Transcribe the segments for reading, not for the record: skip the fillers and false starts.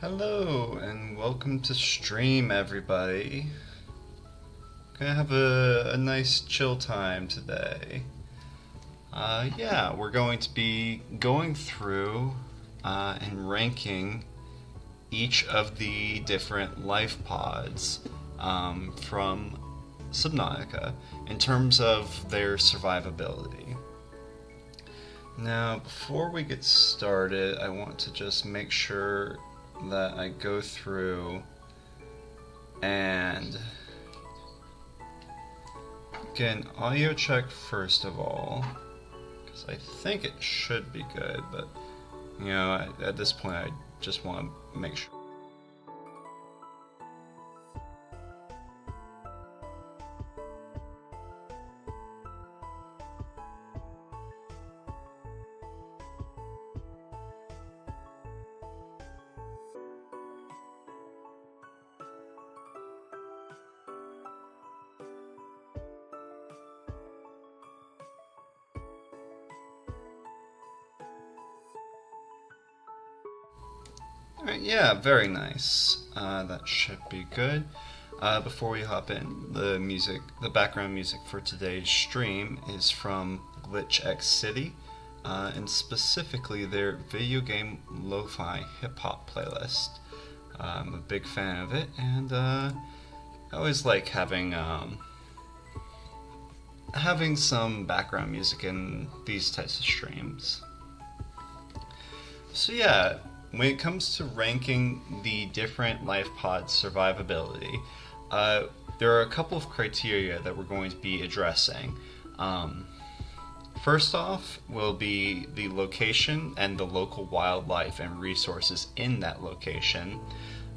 Hello and welcome to stream, everybody. Gonna have a nice chill time today. Yeah, we're going to be going through and ranking each of the different life pods from Subnautica in terms of their survivability. Now, before we get started, I want to just make sure that I go through and get an audio check first of all, because I think it should be good, but at this point I just want to make sure. Alright, yeah, very nice. That should be good. Before we hop in, the background music for today's stream is from Glitch X City, and specifically their video game lo-fi hip-hop playlist. I'm a big fan of it, and I always like having some background music in these types of streams. So yeah, when it comes to ranking the different life pods' survivability, there are a couple of criteria that we're going to be addressing. First off will be the location and the local wildlife and resources in that location.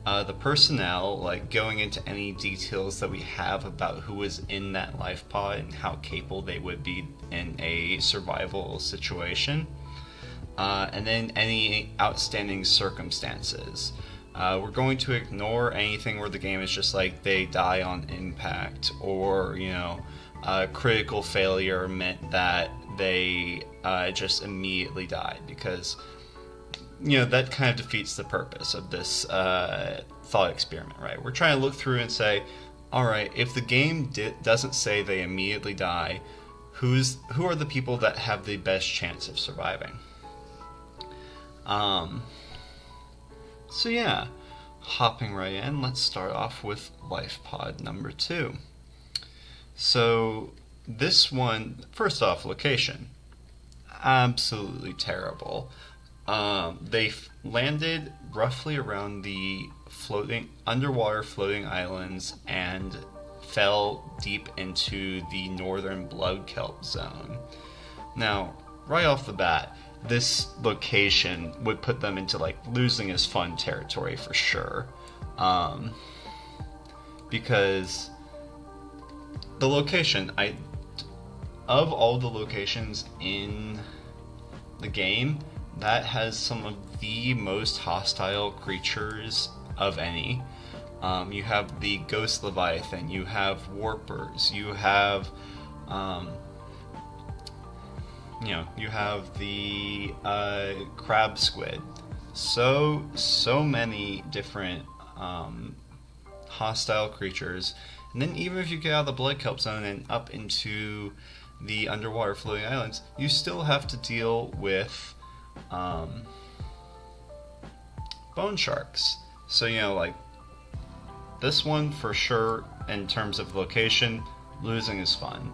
The personnel, like going into any details that we have about who is in that life pod and how capable they would be in a survival situation. And then any outstanding circumstances. We're going to ignore anything where the game is just like they die on impact, or critical failure meant that they just immediately died, because that kind of defeats the purpose of this thought experiment, right? We're trying to look through and say, all right, if the game doesn't say they immediately die, who are the people that have the best chance of surviving? So yeah, hopping right in, let's start off with life pod number 2. So this one, first off, location. Absolutely terrible. They landed roughly around the underwater floating islands and fell deep into the northern blood kelp zone. Now, right off the bat, this location would put them into losing is fun territory for sure, because the location, of all the locations in the game, that has some of the most hostile creatures of any. You have the ghost leviathan, you have warpers, you have you have the crab squid. So many different hostile creatures. And then even if you get out of the blood kelp zone and up into the underwater floating islands, you still have to deal with bone sharks. So this one for sure, in terms of location, losing is fun.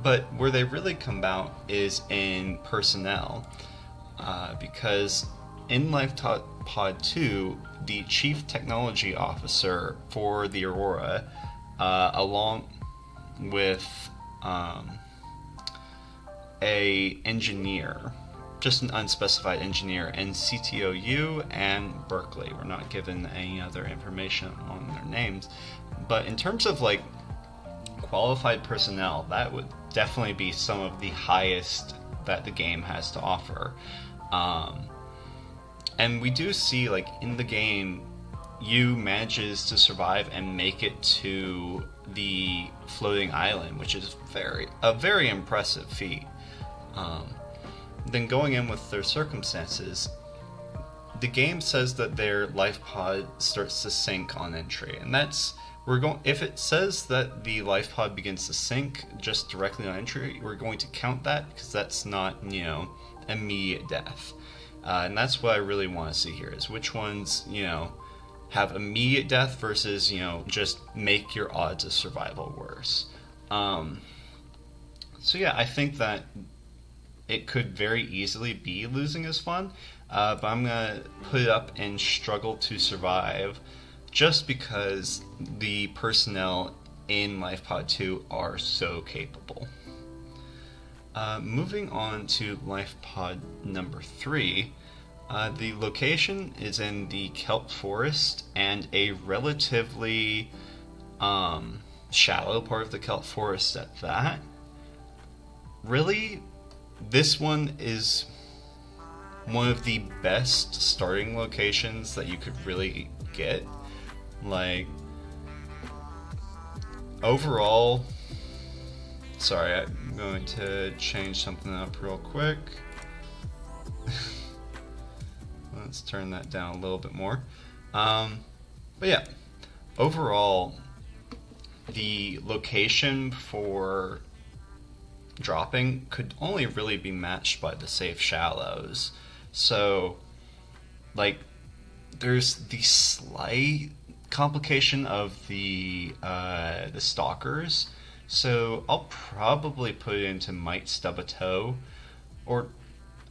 But where they really come out is in personnel, because in Life Pod 2, the Chief Technology Officer for the Aurora, along with a engineer, just an unspecified engineer, and CTOU and Berkeley. We're not given any other information on their names, but in terms of qualified personnel, that would definitely be some of the highest that the game has to offer. And we do see in the game, Yu manages to survive and make it to the floating island, which is a very impressive feat. Then going in with their circumstances, the game says that their life pod starts to sink on entry, and that's we're going. If it says that the life pod begins to sink just directly on entry, we're going to count that because that's not immediate death, and that's what I really want to see here is which ones have immediate death versus just make your odds of survival worse. So yeah, I think that it could very easily be losing is fun, but I'm gonna put it up in struggle to survive, just because the personnel in LifePod 2 are so capable. Moving on to LifePod number 3, the location is in the kelp forest and a relatively shallow part of the kelp forest at that. Really, this one is one of the best starting locations that you could really get. Like, overall, sorry, I'm going to change something up real quick. Let's turn that down a little bit more. But yeah, overall, the location for dropping could only really be matched by the safe shallows. So, like, there's the slight complication of the stalkers. So I'll probably put it into Might Stub a Toe, or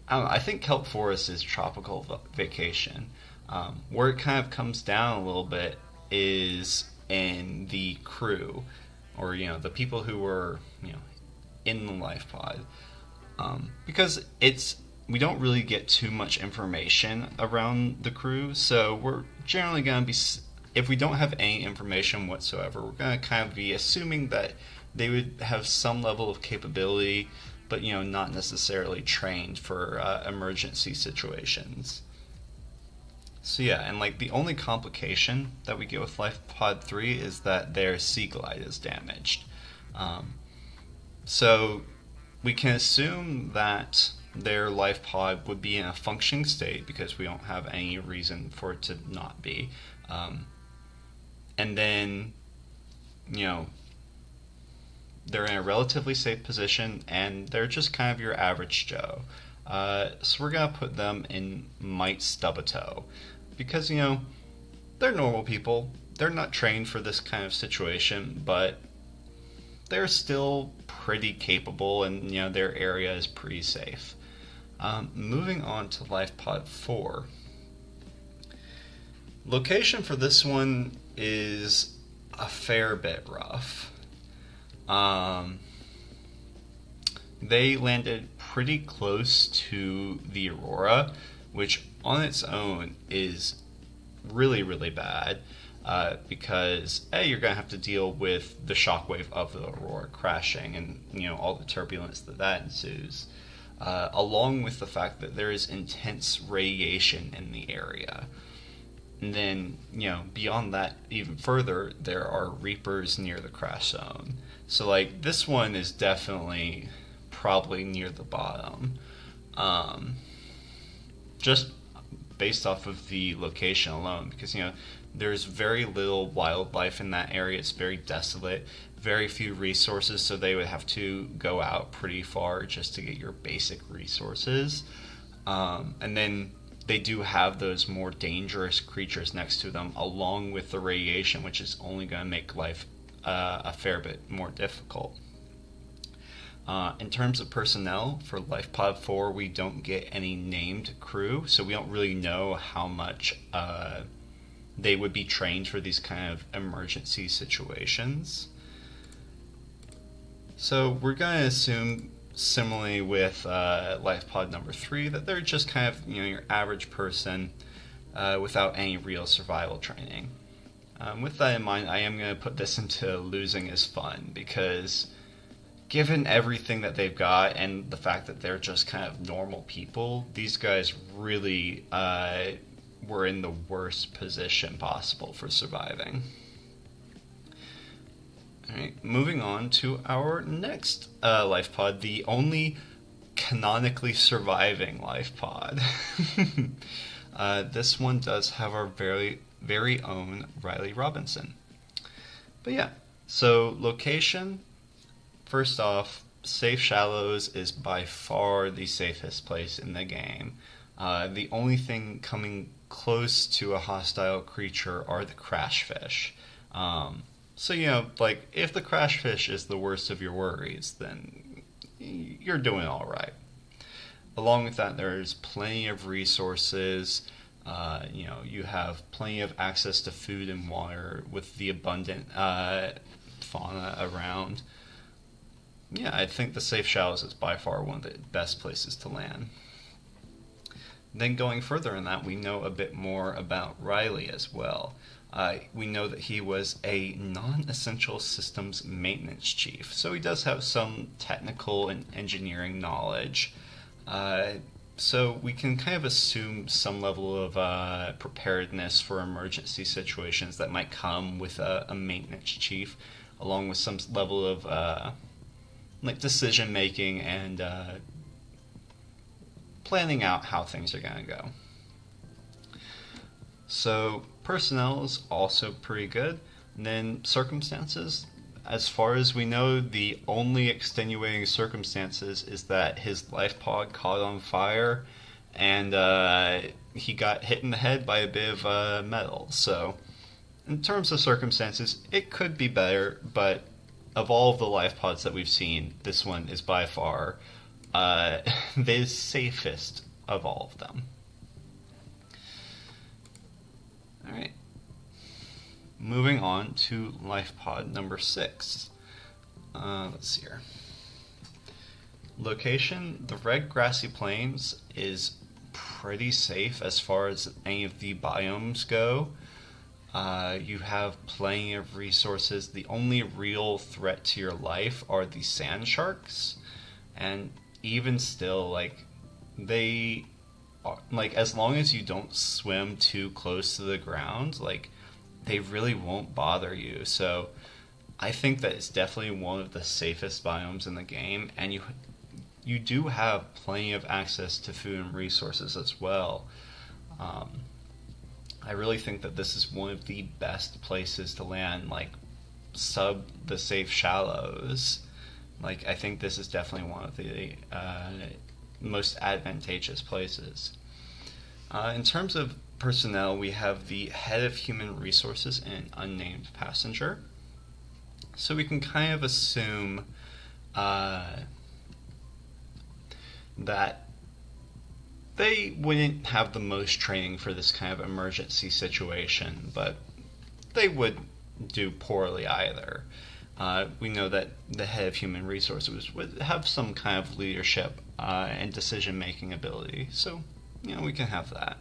I don't know. I think Kelp Forest is tropical vacation. Where it kind of comes down a little bit is in the crew, or the people who were in the life pod, because we don't really get too much information around the crew, so we're generally going to be, if we don't have any information whatsoever, we're going to kind of be assuming that they would have some level of capability, but not necessarily trained for emergency situations. So yeah, and like the only complication that we get with Life Pod 3 is that their sea glide is damaged. So we can assume that their life pod would be in a functioning state because we don't have any reason for it to not be. And then, they're in a relatively safe position and they're just kind of your average Joe. So we're going to put them in Might Stub a Toe because, they're normal people. They're not trained for this kind of situation, but they're still pretty capable, and their area is pretty safe. Moving on to Life Pod 4. Location for this one is a fair bit rough. They landed pretty close to the Aurora, which on its own is really, really bad. Because you're going to have to deal with the shockwave of the Aurora crashing and all the turbulence that ensues, along with the fact that there is intense radiation in the area. And then beyond that, even further, there are reapers near the crash zone. So like this one is definitely probably near the bottom, just based off of the location alone, because there's very little wildlife in that area. It's very desolate, very few resources, so they would have to go out pretty far just to get your basic resources. And then they do have those more dangerous creatures next to them, along with the radiation, which is only going to make life a fair bit more difficult. In terms of personnel, for Life Pod 4, we don't get any named crew, so we don't really know how much they would be trained for these kind of emergency situations. So we're going to assume, similarly with Life Pod number 3, that they're just kind of your average person without any real survival training. With that in mind, I am going to put this into losing is fun, because given everything that they've got and the fact that they're just kind of normal people, these guys really were in the worst position possible for surviving. Alright, moving on to our next life pod, the only canonically surviving life pod. This one does have our very own Riley Robinson. But yeah, so location, first off, Safe Shallows is by far the safest place in the game. The only thing coming close to a hostile creature are the crash fish. So, like, if the crash fish is the worst of your worries, then you're doing all right. Along with that, there's plenty of resources. You have plenty of access to food and water with the abundant fauna around. Yeah, I think the Safe Shallows is by far one of the best places to land. Then going further in that, we know a bit more about Riley as well. We know that he was a non-essential systems maintenance chief, so he does have some technical and engineering knowledge. So we can kind of assume some level of preparedness for emergency situations that might come with a maintenance chief, along with some level of decision making and planning out how things are going to go. So personnel is also pretty good. And then circumstances, as far as we know, the only extenuating circumstances is that his life pod caught on fire and he got hit in the head by a bit of metal. So in terms of circumstances, it could be better, but of all of the life pods that we've seen, this one is by far the safest of all of them. Alright. Moving on to life pod number 6. Let's see here. Location, the Red Grassy Plains is pretty safe as far as any of the biomes go. You have plenty of resources. The only real threat to your life are the sand sharks, and even still, they are, as long as you don't swim too close to the ground, they really won't bother you. So I think that it's definitely one of the safest biomes in the game, and you do have plenty of access to food and resources as well. I really think that this is one of the best places to land, sub the Safe Shallows. I think this is definitely one of the most advantageous places. In terms of personnel, we have the head of human resources and an unnamed passenger. So we can kind of assume that they wouldn't have the most training for this kind of emergency situation, but they would do poorly either. We know that the head of human resources would have some kind of leadership and decision-making ability, so we can have that.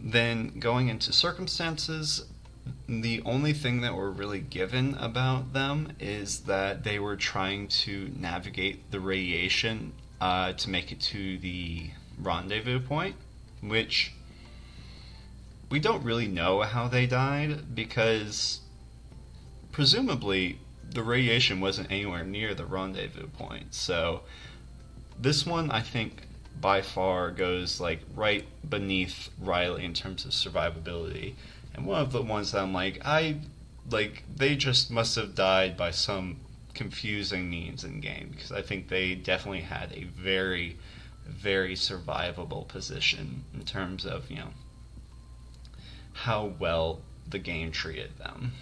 Then going into circumstances, the only thing that we're really given about them is that they were trying to navigate the radiation to make it to the rendezvous point, which we don't really know how they died, because presumably the radiation wasn't anywhere near the rendezvous point. So this one, I think, by far goes right beneath Riley in terms of survivability, and one of the ones that I'm they just must have died by some confusing means in game, because I think they definitely had a very, very survivable position in terms of how well the game treated them.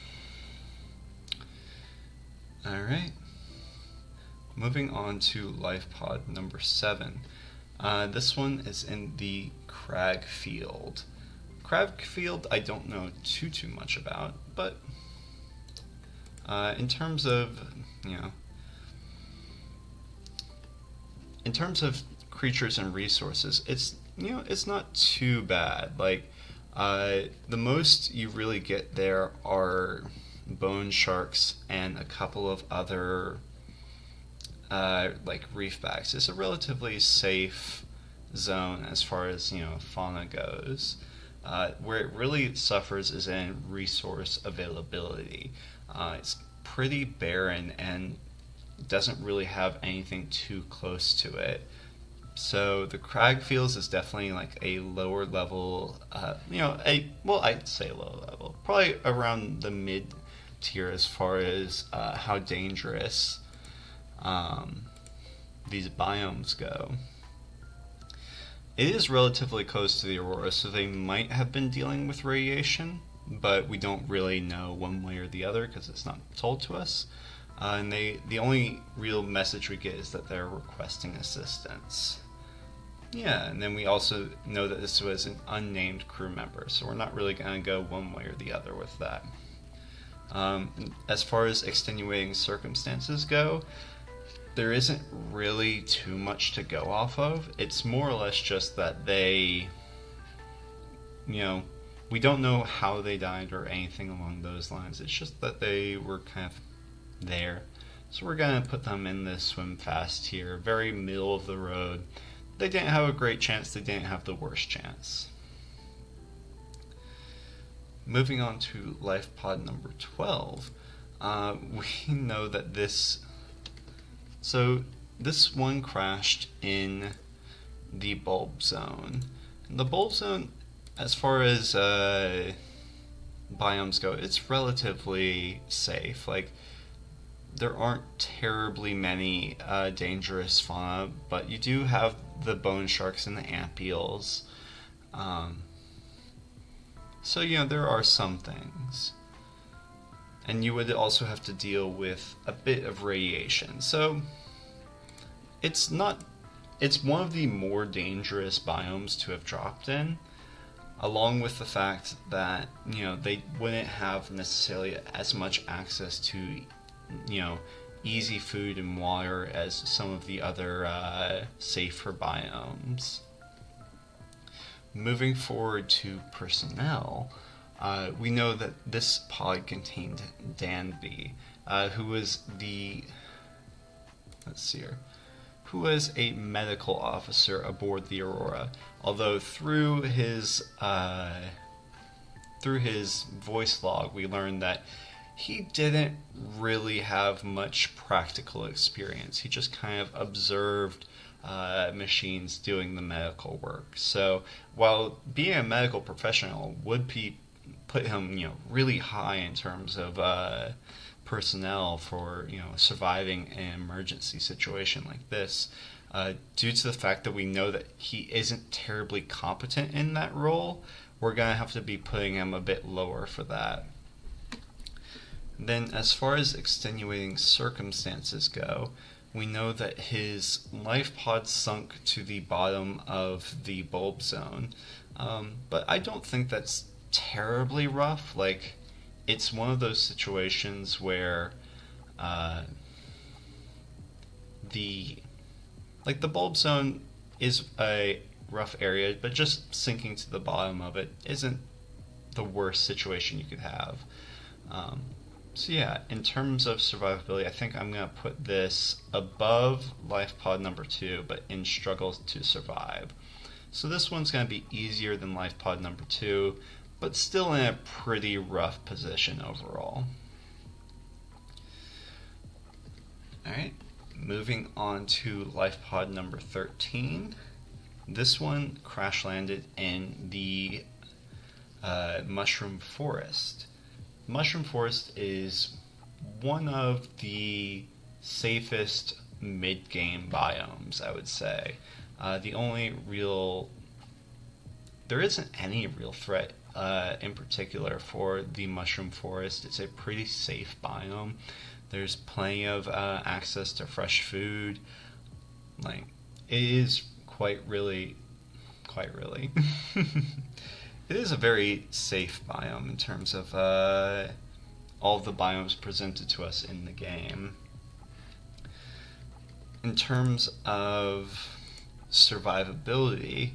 Alright, moving on to life pod number 7. This one is in the Crag Field. Crag Field I don't know too much about, but in terms of creatures and resources, it's not too bad. The most you really get there are bone sharks and a couple of other reefbacks. It's a relatively safe zone as far as fauna goes. Where it really suffers is in resource availability. It's pretty barren and doesn't really have anything too close to it. So the Cragfields is definitely like a lower level, I'd say low level, probably around the mid tier as far as how dangerous these biomes go. It is relatively close to the Aurora, so they might have been dealing with radiation, but we don't really know one way or the other because it's not told to us. And the only real message we get is that they're requesting assistance. Yeah, and then we also know that this was an unnamed crew member, so we're not really going to go one way or the other with that. As far as extenuating circumstances go, there isn't really too much to go off of. It's more or less just that they, we don't know how they died or anything along those lines. It's just that they were kind of there. So we're going to put them in this swim fast here, very middle of the road. They didn't have a great chance, they didn't have the worst chance. Moving on to life pod number 12, we know that this one crashed in the bulb zone. The bulb zone, as far as biomes go, it's relatively safe. Like, there aren't terribly many dangerous fauna, but you do have the bone sharks and the ant eels. So, there are some things. And you would also have to deal with a bit of radiation. So, it's one of the more dangerous biomes to have dropped in, along with the fact that, they wouldn't have necessarily as much access to, easy food and water as some of the other safer biomes. Moving forward to personnel, we know that this pod contained Danby, who was a medical officer aboard the Aurora. Although through his voice log, we learned that he didn't really have much practical experience. He just kind of observed machines doing the medical work. So while being a medical professional would put him, really high in terms of personnel for, surviving an emergency situation like this, due to the fact that we know that he isn't terribly competent in that role, we're going to have to be putting him a bit lower for that. Then, as far as extenuating circumstances go, we know that his life pod sunk to the bottom of the bulb zone, but I don't think that's terribly rough. Like, it's one of those situations where the bulb zone is a rough area, but just sinking to the bottom of it isn't the worst situation you could have. So yeah, in terms of survivability, I think I'm going to put this above life pod number 2, but in struggles to survive. So this one's going to be easier than life pod number 2, but still in a pretty rough position overall. Alright, moving on to life pod number 13. This one crash landed in the Mushroom Forest. Mushroom Forest is one of the safest mid-game biomes, I would say. There isn't any real threat in particular for the Mushroom Forest. It's a pretty safe biome. There's plenty of access to fresh food. Like, it is quite really. It is a very safe biome in terms of all of the biomes presented to us in the game. In terms of survivability,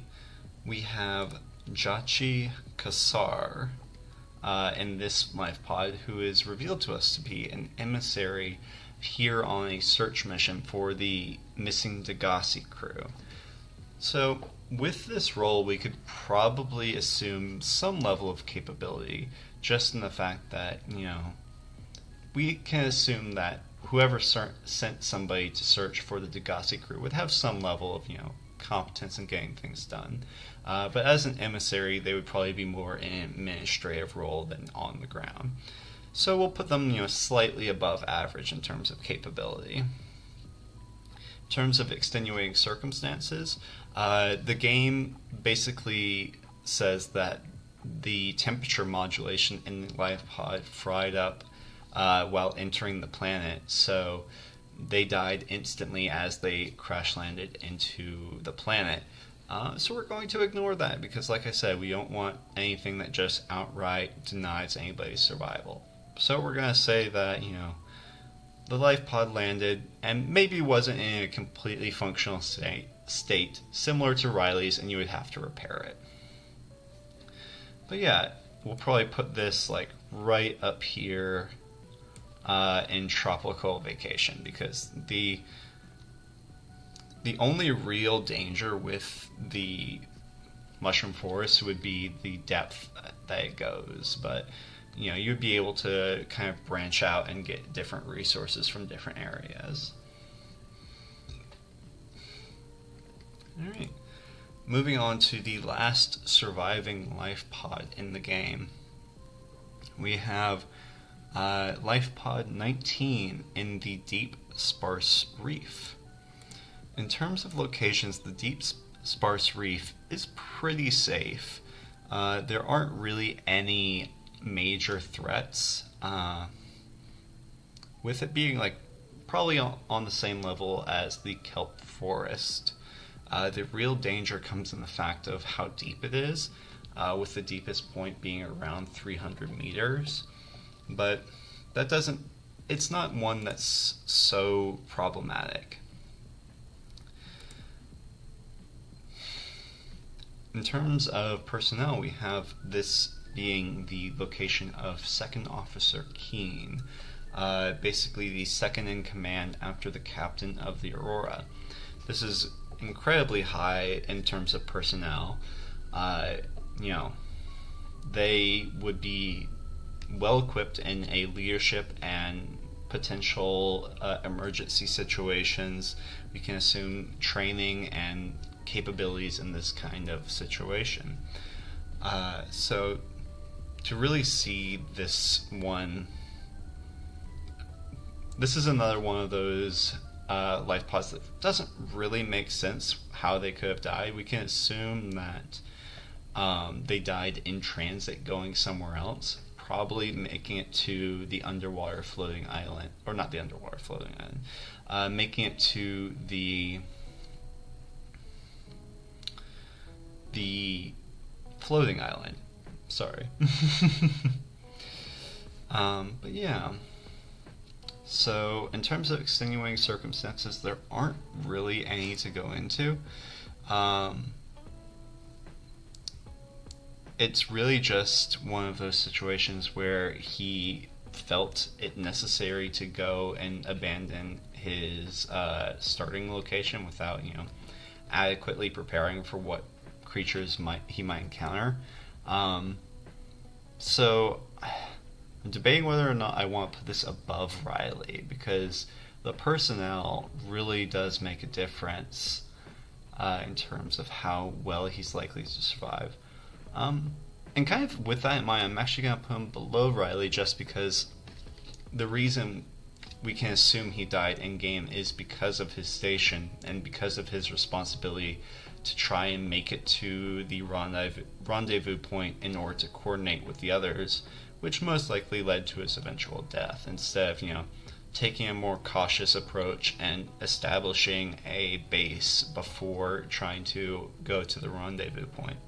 we have Jachi Kassar in this life pod, who is revealed to us to be an emissary here on a search mission for the missing Degassi crew. So, with this role, we could probably assume some level of capability, just in the fact that, we can assume that whoever sent somebody to search for the Degassi crew would have some level of, competence in getting things done. But as an emissary, they would probably be more in an administrative role than on the ground. So we'll put them, slightly above average in terms of capability. In terms of extenuating circumstances, the game basically says that the temperature modulation in the life pod fried up while entering the planet, so they died instantly as they crash landed into the planet. So we're going to ignore that because, like I said, we don't want anything that just outright denies anybody's survival. So we're going to say that, the life pod landed and maybe wasn't in a completely functional state similar to Riley's, and you would have to repair it. But yeah, we'll probably put this right up here in tropical vacation, because the only real danger with the mushroom forest would be the depth that it goes. But you'd be able to kind of branch out and get different resources from different areas. Alright, moving on to the last surviving life pod in the game. We have life pod 19 in the deep sparse reef. In terms of locations, the deep sparse reef is pretty safe. There aren't really any major threats, with it being probably on the same level as the kelp forest. The real danger comes in the fact of how deep it is, with the deepest point being around 300 meters. But it's not one that's so problematic. In terms of personnel, we have this being the location of Second Officer Keene, basically the second in command after the captain of the Aurora. This is incredibly high in terms of personnel. They would be well equipped in a leadership and potential emergency situations. We can assume training and capabilities in this kind of situation. So to really see this one, this is another one of those life pods that doesn't really make sense how they could have died. We can assume that they died in transit going somewhere else, probably making it to the underwater floating island, or not the underwater floating island, making it to the floating island. Sorry. But yeah. So in terms of extenuating circumstances, there aren't really any to go into. It's really just one of those situations where he felt it necessary to go and abandon his starting location without, adequately preparing for what creatures he might encounter. So I'm debating whether or not I want to put this above Riley, because the personnel really does make a difference in terms of how well he's likely to survive. And kind of with that in mind, I'm actually going to put him below Riley, just because the reason we can assume he died in game is because of his station and because of his responsibility to try and make it to the rendezvous point in order to coordinate with the others, which most likely led to his eventual death, instead of, taking a more cautious approach and establishing a base before trying to go to the rendezvous point.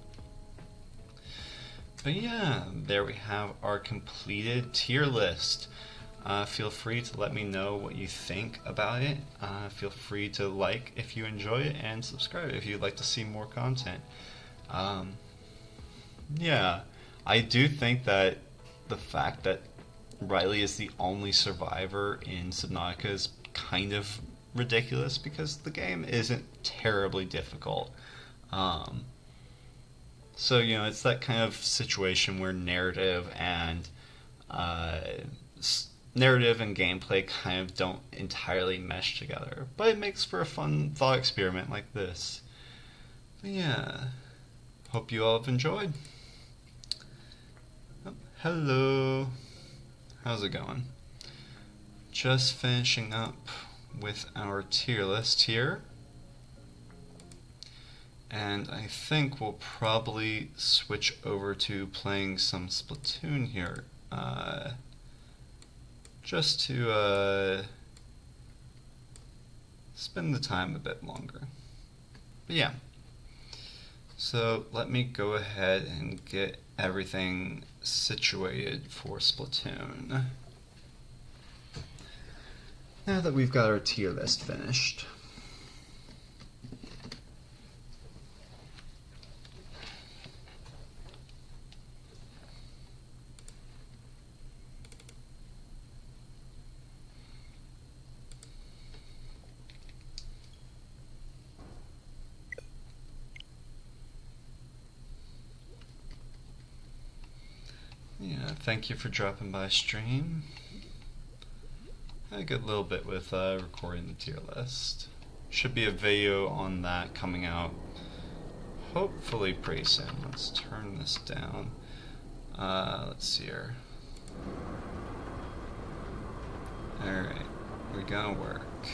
But yeah, there we have our completed tier list. Feel free to let me know what you think about it. Feel free to like if you enjoy it, and subscribe if you'd like to see more content. Yeah, I do think that the fact that Riley is the only survivor in Subnautica is kind of ridiculous, because the game isn't terribly difficult. So, it's that kind of situation where narrative and gameplay kind of don't entirely mesh together. But it makes for a fun thought experiment like this. Yeah, hope you all have enjoyed. Oh, hello, how's it going? Just finishing up with our tier list here. And I think we'll probably switch over to playing some Splatoon here. Just to spend the time a bit longer. But yeah. So let me go ahead and get everything situated for Splatoon. Now that we've got our tier list finished. Yeah, thank you for dropping by stream. Had a good little bit with recording the tier list. Should be a video on that coming out hopefully pretty soon. Let's turn this down. Let's see here. Alright, we're gonna work.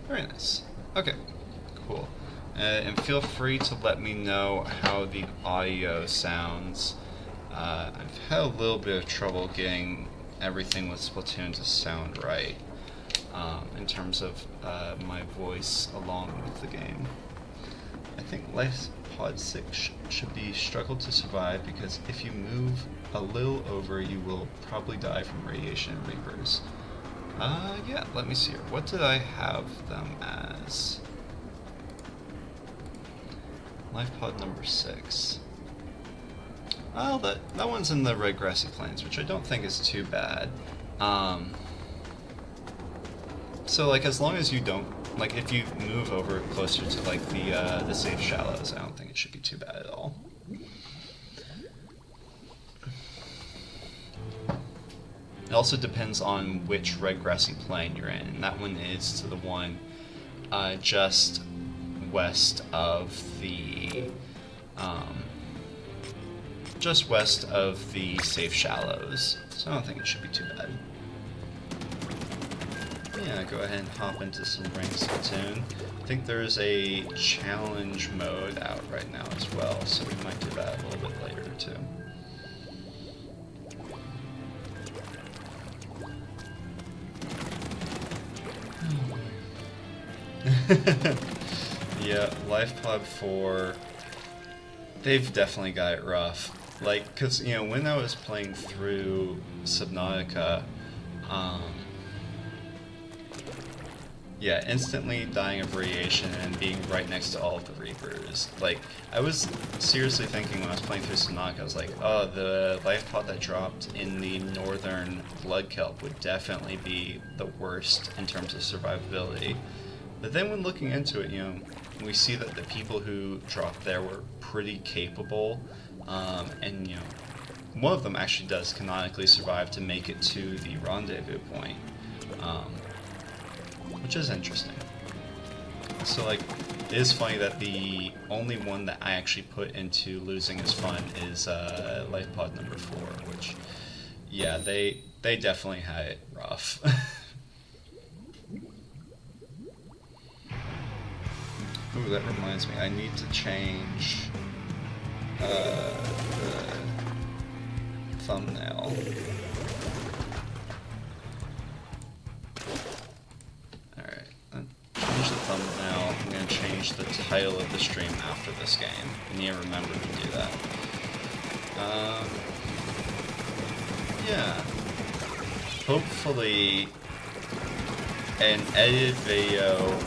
Very nice. Okay, cool. And feel free to let me know how the audio sounds. I've had a little bit of trouble getting everything with Splatoon to sound right, in terms of my voice along with the game. I think Life Pod 6 should be struggle to survive because if you move a little over, you will probably die from radiation and reapers. Yeah, let me see here. What did I have them as? Life Pod number 6. Well, that one's in the red grassy plains, which I don't think is too bad. So like as long as you don't, like if you move over closer to like the safe shallows, I don't think it should be too bad at all. It also depends on which red grassy plain you're in, and that one is to the one just west of the safe shallows, so I don't think it should be too bad. Yeah, go ahead and hop into some ranked Splatoon. I think there's a challenge mode out right now as well, so we might do that a little bit later too. Yeah, Life Pod 4, they've definitely got it rough. Like, because, you know, when I was playing through Subnautica, yeah, instantly dying of radiation and being right next to all of the Reapers. Like, I was seriously thinking when I was playing through Subnautica, I was like, oh, the life pod that dropped in the northern blood kelp would definitely be the worst in terms of survivability. But then when looking into it, you know, we see that the people who dropped there were pretty capable, and, you know, one of them actually does canonically survive to make it to the rendezvous point, which is interesting. So, like, it is funny that the only one that I actually put into losing is fun is Life Pod number 4, which, yeah, they definitely had it rough. Ooh, that reminds me, I need to change the thumbnail. Alright, change the thumbnail. I'm going to change the title of the stream after this game. I need to remember to do that. Yeah. Hopefully, an edited video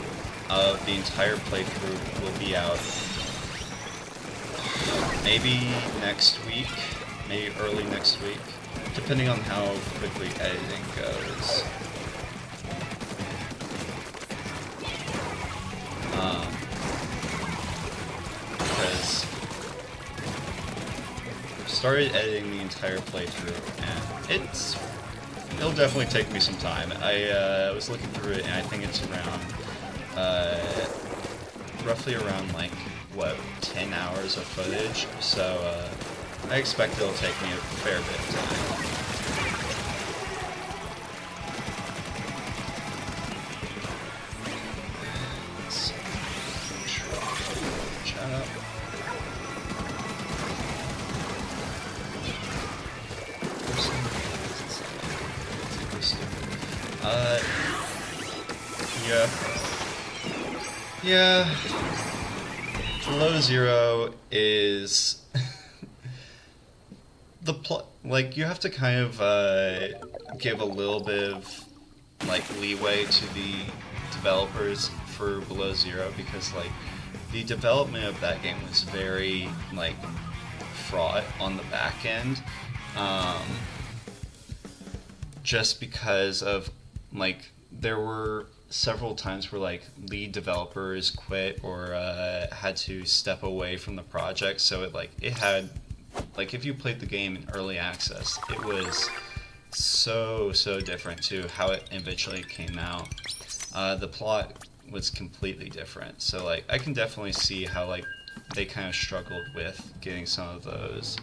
of the entire playthrough will be out maybe next week, maybe early next week, depending on how quickly editing goes. Because I've started editing the entire playthrough, and it'll definitely take me some time. I was looking through it, and I think it's around roughly around like, what, 10 hours of footage, so I expect it'll take me a fair bit of time. Yeah. Below Zero is the plot. Like, you have to kind of give a little bit of like leeway to the developers for Below Zero, because like the development of that game was very like fraught on the back end, just because of like there were several times where like lead developers quit or had to step away from the project, so it had like, if you played the game in early access, it was so different to how it eventually came out. The plot was completely different, so like I can definitely see how like they kind of struggled with getting some of those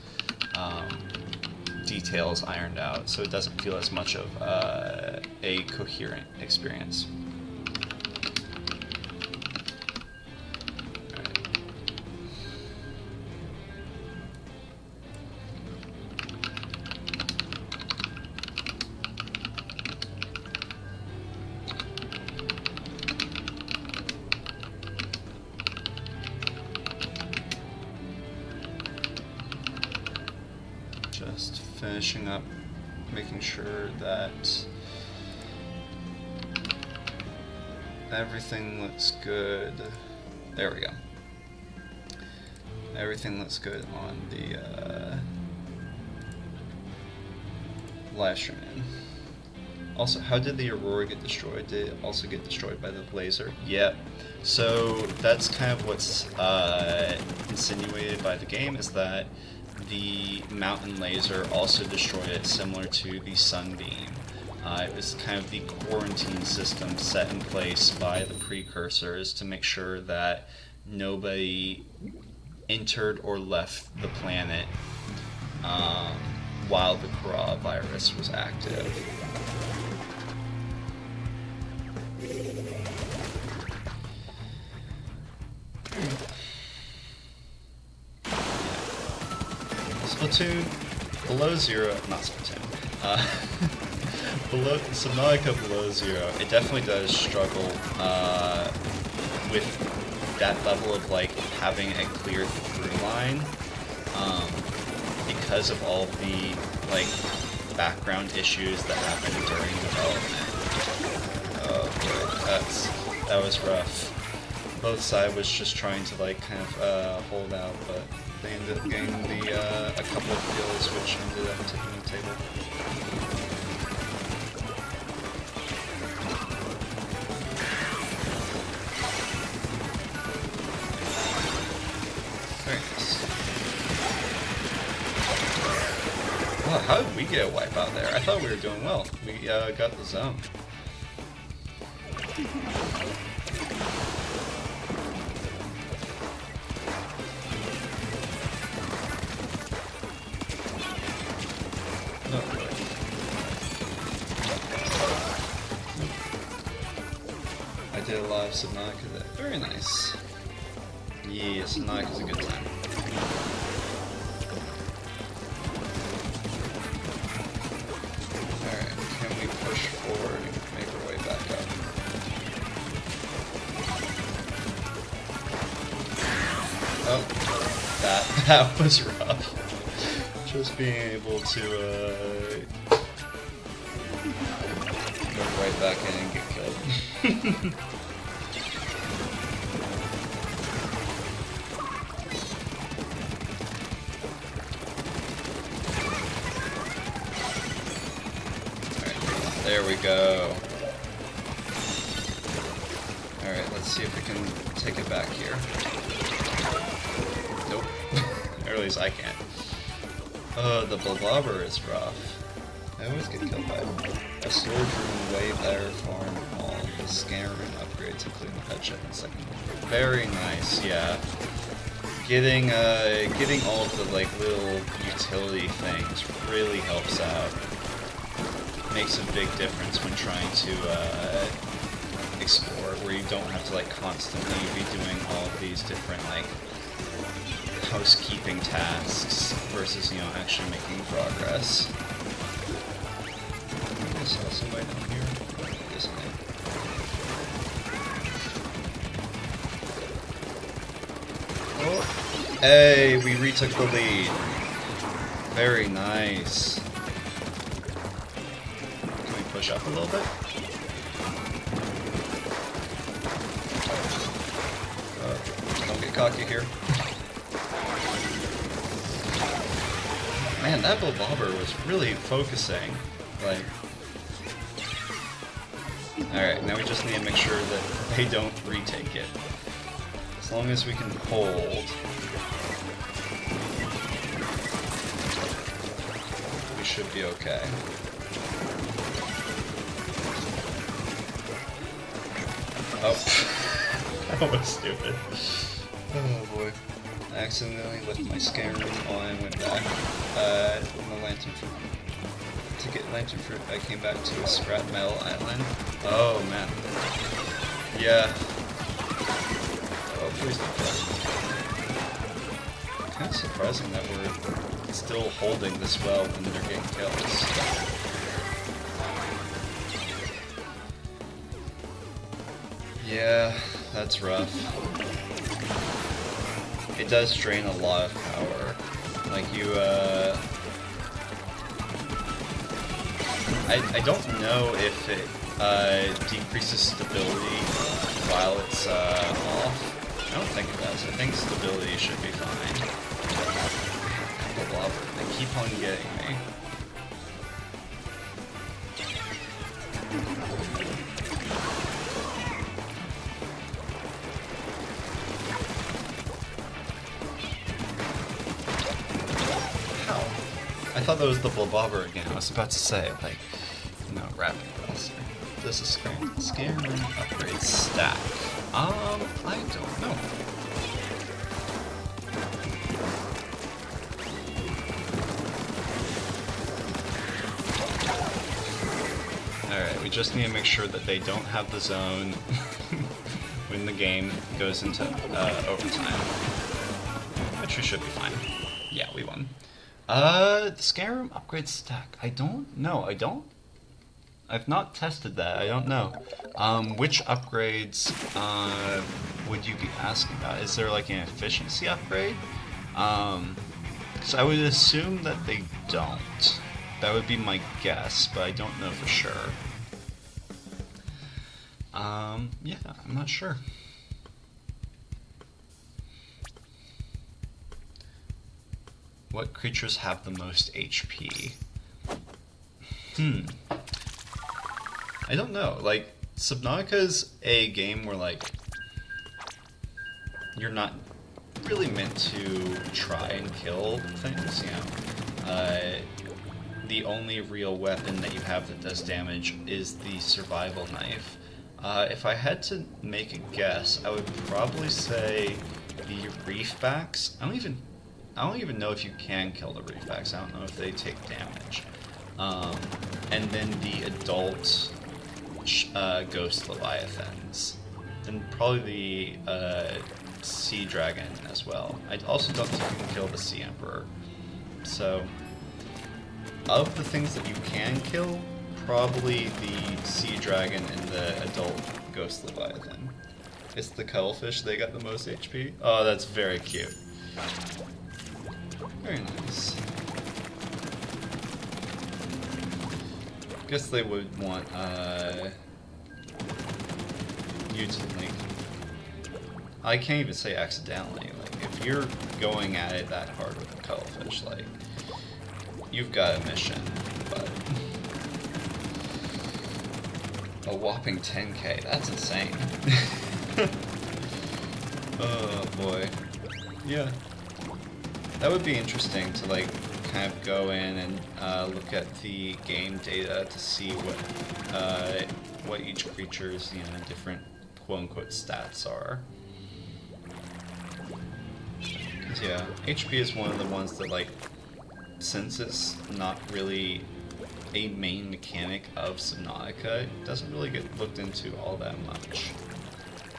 details ironed out, so it doesn't feel as much of a coherent experience. Just finishing up, making sure that everything looks good. There we go. Everything looks good on the live stream. Also, how did the Aurora get destroyed? Did it also get destroyed by the laser? Yep. So that's kind of what's insinuated by the game, is that the mountain laser also destroyed it, similar to the sunbeam. It was kind of the quarantine system set in place by the precursors to make sure that nobody entered or left the planet while the coronavirus was active. Splatoon, Below Zero, not Splatoon, below Subnautica Below Zero, it definitely does struggle with that level of like having a clear through line, because of all the like background issues that happened during development. Oh boy, that was rough. Both sides was just trying to like kind of hold out, but they ended up getting a couple of kills, which ended up taking the table. Very nice. Wow, how did we get a wipe out there? I thought we were doing well. We got the zone. I did a lot of Subnautica there. Very nice. Yeah, Subnautica's a good time. Alright, can we push forward and make our way back up? Oh, that was rough. Just being able to go right back in and get killed. Alright, there we go. Alright, let's see if we can take it back here. Nope. Or at least I can't. The blobber is rough. I always get killed by them. A storage room way better farm all the scanner and upgrade. upgrade to clean the head chip in a second. Very nice, yeah. Getting all of the like little utility things really helps out. Makes a big difference when trying to explore, where you don't have to like constantly be doing all of these different like housekeeping tasks versus, you know, actually making progress. I saw somebody down here. This way. Oh, hey, we retook the lead. Very nice. Can we push up a little bit? Don't get cocky here. Man, that Bobber was really focusing. Like, alright, now we just need to make sure that they don't retake it. As long as we can hold, we should be okay. Oh, that was stupid. Oh boy. I accidentally left my scanner while I went back in the lantern fruit. To get lantern fruit, I came back to a scrap metal island. Oh man. Yeah. Oh, please don't kill me. Kind of surprising that we're still holding this well when they're getting kills. Yeah, that's rough. It does drain a lot of power. Like you, I don't know if it decreases stability while it's off. I don't think it does. I think stability should be fine. Blah, blah, blah. They keep on getting me. I thought that was the Blobobber again. I was about to say, like, no, rapid buster. This is Scare Room upgrade stack. I don't know. Alright, we just need to make sure that they don't have the zone when the game goes into overtime. Which we should be fine. Yeah, we won. The Skyrim upgrade stack. I don't know. I've not tested that. I don't know. Which upgrades would you be asking about? Is there like an efficiency upgrade? Because I would assume that they don't. That would be my guess, but I don't know for sure. Yeah, I'm not sure. What creatures have the most HP? I don't know. Like, Subnautica's a game where, like, you're not really meant to try and kill things, you know. The only real weapon that you have that does damage is the survival knife. If I had to make a guess, I would probably say the reefbacks. I don't even know if you can kill the reefbacks. I don't know if they take damage. And then the adult ghost leviathans. Then probably the sea dragon as well. I also don't think you can kill the sea emperor. So, of the things that you can kill, probably the sea dragon and the adult ghost leviathan. It's the cuttlefish, they got the most HP. Oh, that's very cute. Very nice. Guess they would want you to like. I can't even say accidentally. Like, if you're going at it that hard with a cuttlefish, like, you've got a mission. But a whopping 10k. That's insane. Oh boy. Yeah. That would be interesting to like kind of go in and look at the game data to see what each creature's, you know, different quote-unquote stats are. Yeah, HP is one of the ones that, like, since it's not really a main mechanic of Subnautica, it doesn't really get looked into all that much.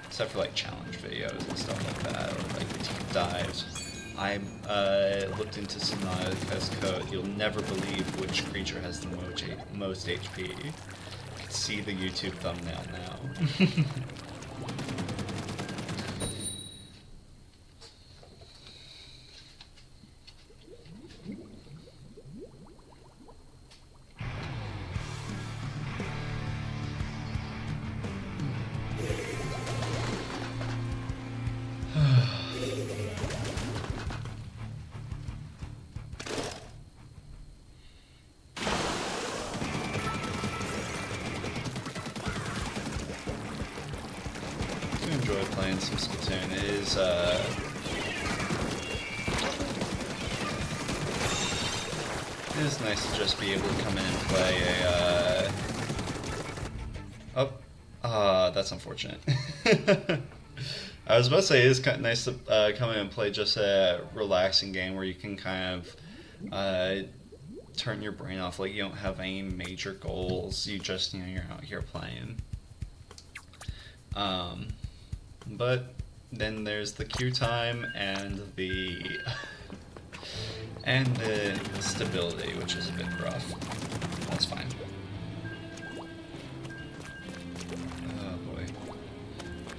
Except for, like, challenge videos and stuff like that, or, like, deep dives. I looked into Subnautica's code. You'll never believe which creature has the most HP. You can see the YouTube thumbnail now. Enjoy playing some Splatoon. It is nice to just be able to come in and play a... that's unfortunate. I was about to say it is kind of nice to come in and play just a relaxing game where you can kind of turn your brain off. Like, you don't have any major goals. You just, you're out here playing. But then there's the queue time and the stability, which is a bit rough. That's fine. Oh boy.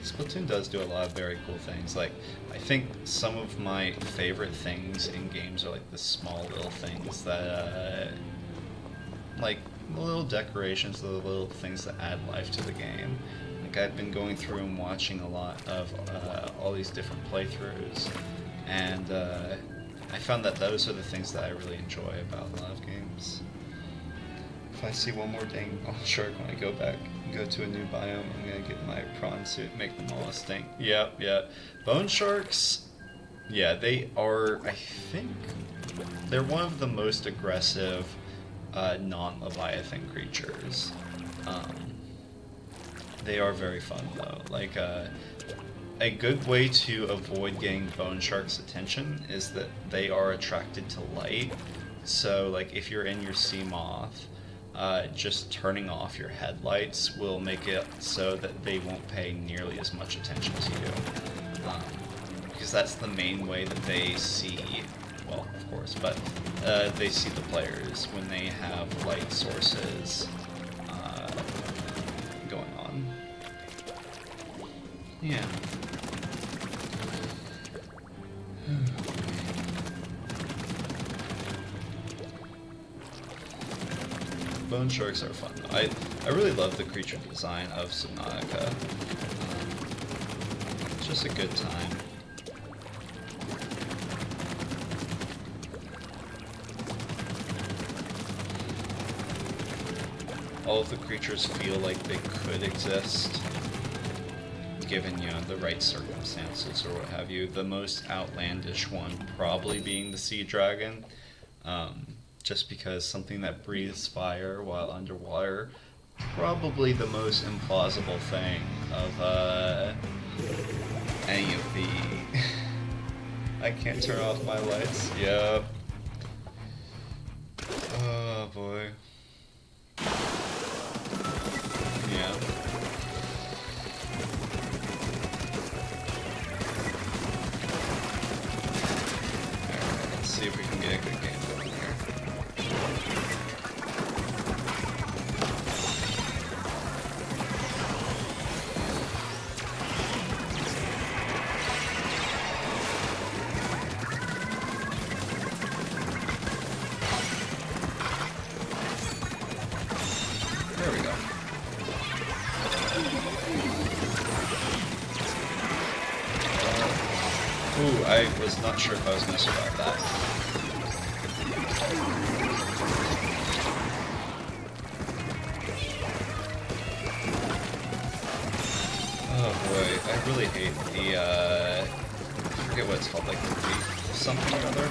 Splatoon does do a lot of very cool things. Like, I think some of my favorite things in games are like the small little things that like the little decorations, the little things that add life to the game. Like, I've been going through and watching a lot of all these different playthroughs, and I found that those are the things that I really enjoy about a lot of games. If I see one more dang bone shark when I go to a new biome, I'm gonna get my prawn suit, make them all stink. Yep. Bone sharks, yeah, they are, I think, they're one of the most aggressive non-Leviathan creatures. They are very fun though. Like, a good way to avoid getting bone sharks' attention is that they are attracted to light. So, like, if you're in your sea moth, just turning off your headlights will make it so that they won't pay nearly as much attention to you. Because that's the main way that they see, well, of course, but they see the players when they have light sources going on. Yeah. Bone sharks are fun. I really love the creature design of Subnautica. It's just a good time. All of the creatures feel like they could exist, given, the right circumstances or what have you. The most outlandish one probably being the sea dragon. Just because something that breathes fire while underwater, probably the most implausible thing of any of the... I can't turn off my lights. Yep. Oh boy. Yeah. Alright, let's see if we can get a good game going here. There we go. Ooh, I was not sure if I was going to survive that. Oh boy, I really hate the, I forget what it's called, like the something or other?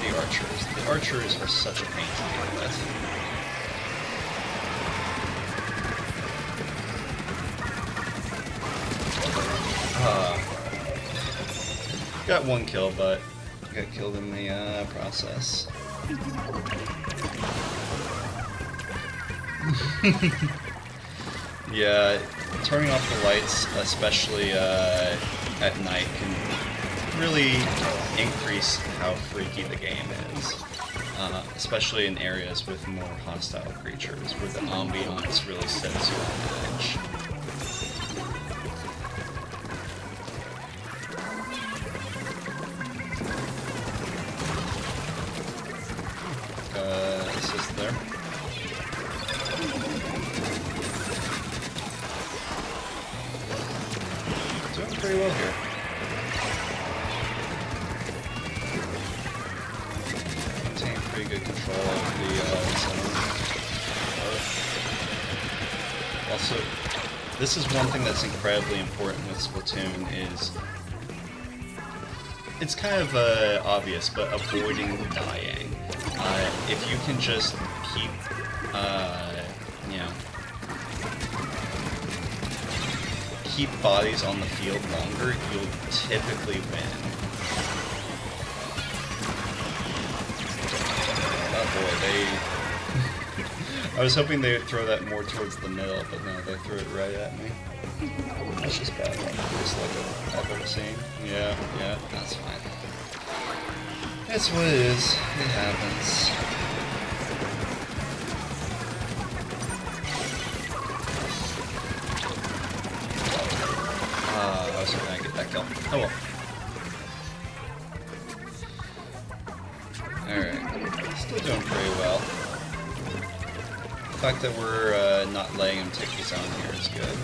The archers. The archers are such a pain to deal with. Got one kill, but got killed in the process. Yeah, turning off the lights, especially at night, can really increase how freaky the game is. Especially in areas with more hostile creatures, where the ambiance really sets you on edge. Assist there. Doing pretty well here. Maintain pretty good control of the zone. Also, this is one thing that's incredibly important with Splatoon is it's kind of obvious, but avoiding dying. If you can just keep, you know, keep bodies on the field longer, you'll typically win. Oh boy, I was hoping they would throw that more towards the middle, but no, they threw it right at me. That's just bad luck, just like I've ever seen. Yeah, that's fine. That's what it is. It happens. I was hoping I'd get that kill. Oh well. Alright. Still doing pretty well. The fact that we're not letting him take the zone here is good.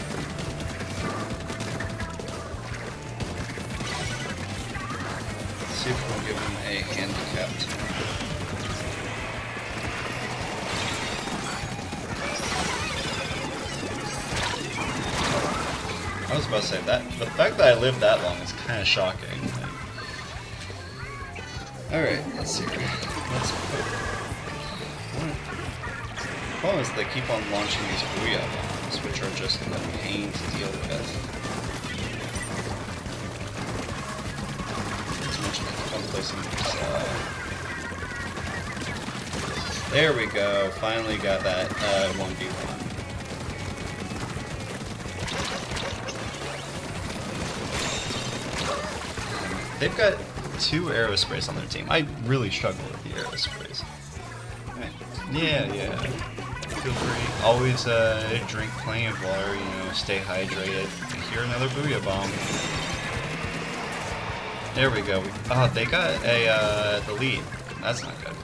See if we'll give him a handicap. I was about to say that the fact that I lived that long is kind of shocking. Alright, let's see. Let's put. The problem is they keep on launching these booyah bombs, which are just a pain to deal with. There we go. Finally got that 1v1. They've got 2 aerosprays on their team. I really struggle with the aerosprays. Right. Yeah. Feel free. Always drink plenty of water, you know, stay hydrated. Here, another booyah bomb. There we go. Oh, they got the lead. That's not good.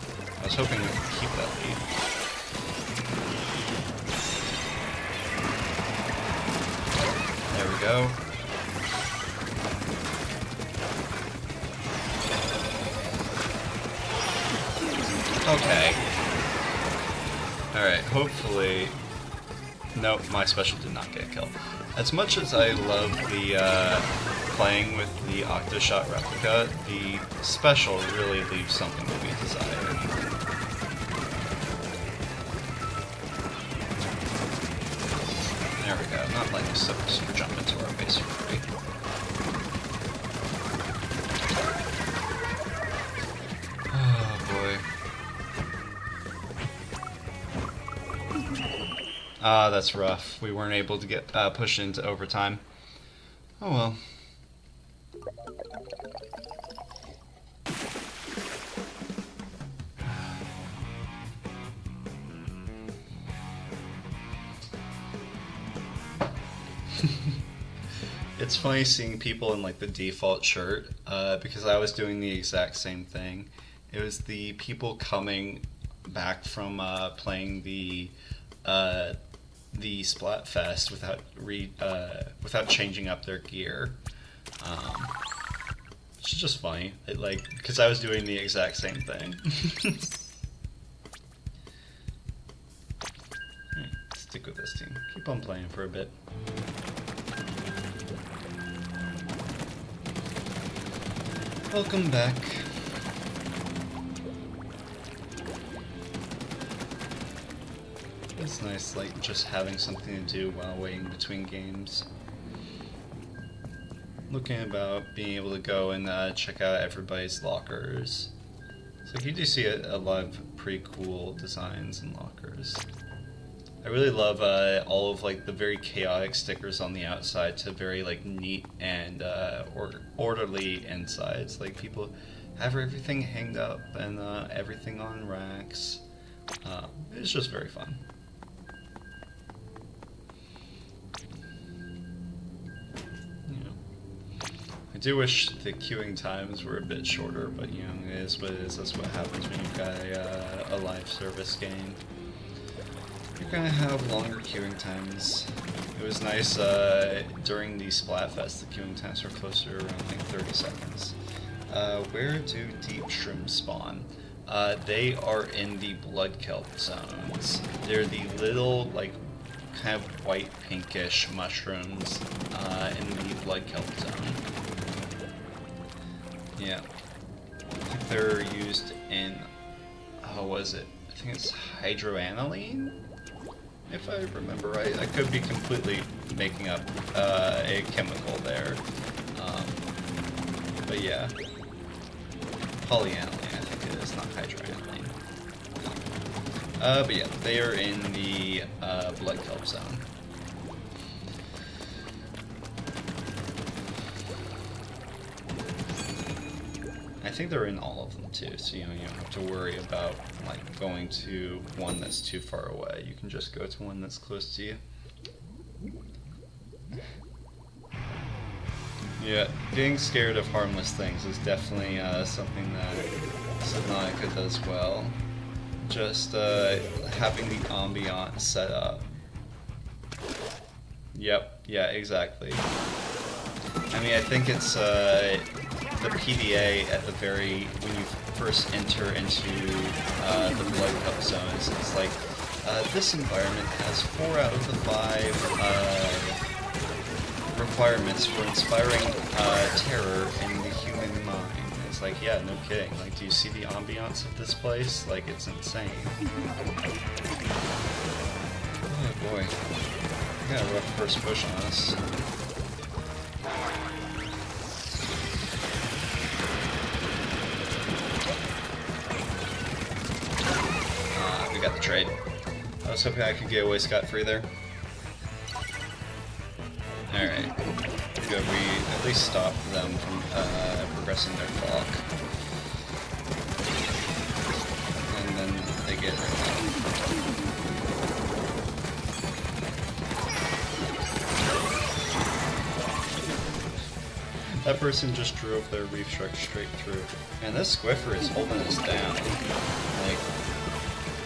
I was hoping we could keep that lead. There we go. Okay. Alright, hopefully. Nope, my special did not get a kill. As much as I love the playing with the Octoshot replica, the special really leaves something to be desired. There we go, not letting us super jump into our base for free. Ah, that's rough. We weren't able to get pushed into overtime. Oh well. It's funny seeing people in like the default shirt, because I was doing the exact same thing. It was the people coming back from playing the Splatfest without changing up their gear. It's just funny, because I was doing the exact same thing. Stick with this team. Keep on playing for a bit. Welcome back. It's nice, just having something to do while waiting between games. looking about being able to go and check out everybody's lockers. So you do see a lot of pretty cool designs and lockers. I really love all of like the very chaotic stickers on the outside to very like neat and orderly insides. Like people have everything hanged up and everything on racks. It's just very fun. I do wish the queuing times were a bit shorter, but you know, it is what it is. That's what happens when you've got a live service game. You're gonna have longer queuing times. It was nice during the Splatfest, the queuing times were closer to around like 30 seconds. Where do deep shrooms spawn? They are in the blood kelp zones. They're the little like kind of white pinkish mushrooms in the blood kelp zone. Yeah. I think they're used in, oh, what is it? I think it's hydroaniline? If I remember right. I could be completely making up a chemical there. But yeah. Polyaniline, I think it is, not hydroaniline. But yeah, they are in the blood kelp zone. I think they're in all of them too, so you know, you don't have to worry about like going to one that's too far away. You can just go to one that's close to you. Yeah, being scared of harmless things is definitely something that Subnautica does well. Just having the ambiance set up. Yep, yeah, exactly. I mean, I think it's the PDA at the when you first enter into the blood cup zones. It's like this environment has 4 out of the 5 requirements for inspiring terror in the human mind. It's like, yeah, no kidding. Like, do you see the ambiance of this place? Like, it's insane. Oh boy, we got a rough first push on us. Got the trade. I was hoping I could get away scot-free there. Alright. Good, we at least stop them from progressing their clock. And then they get right now. That person just drove their reef shark straight through. And this squiffer is holding us down. Like,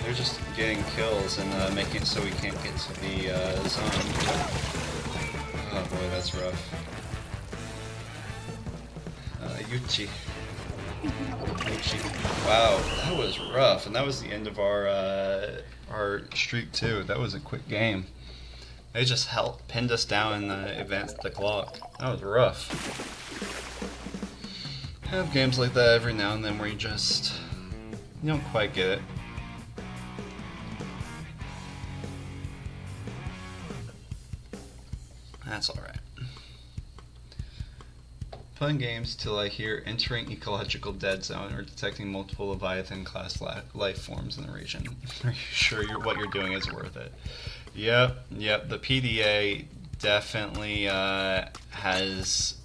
they're just getting kills and making it so we can't get to the zone. Oh boy, that's rough. Yuchi. Wow, that was rough, and that was the end of our streak too. That was a quick game. They just pinned us down and advanced the clock. That was rough. I have games like that every now and then where you don't quite get it. That's alright. Playing games till I hear entering ecological dead zone or detecting multiple Leviathan class life forms in the region. Are you sure what you're doing is worth it? Yep. The PDA definitely has,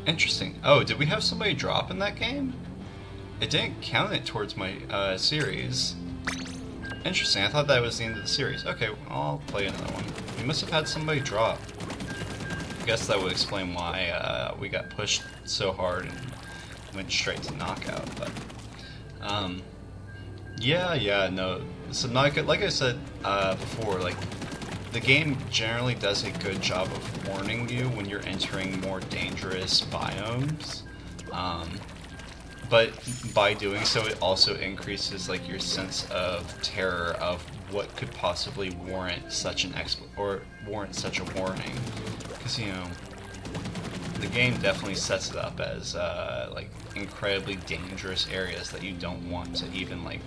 interesting. Oh, did we have somebody drop in that game? It didn't count it towards my series. Interesting, I thought that was the end of the series. Okay, I'll play another one. We must have had somebody drop. I guess that would explain why we got pushed so hard and went straight to knockout, but... no. Subnautica, like I said before, like, the game generally does a good job of warning you when you're entering more dangerous biomes. But by doing so, it also increases like your sense of terror of what could possibly warrant such an warrant such a warning, because the game definitely sets it up as like incredibly dangerous areas that you don't want to even like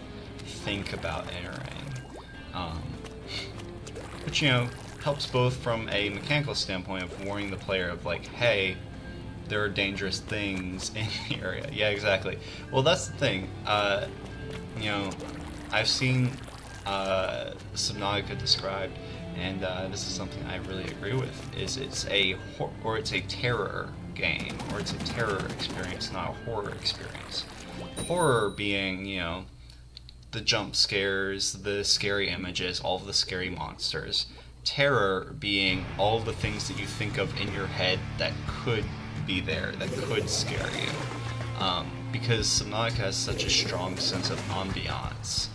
think about entering. But helps both from a mechanical standpoint of warning the player of like, hey, there are dangerous things in the area. Yeah, exactly. Well, that's the thing. You know, I've seen Subnautica described, and this is something I really agree with. Is it's a terror game, or it's a terror experience, not a horror experience. Horror being, you know, the jump scares, the scary images, all of the scary monsters. Terror being all the things that you think of in your head that could be there, that could scare you. Because Subnautica has such a strong sense of ambiance,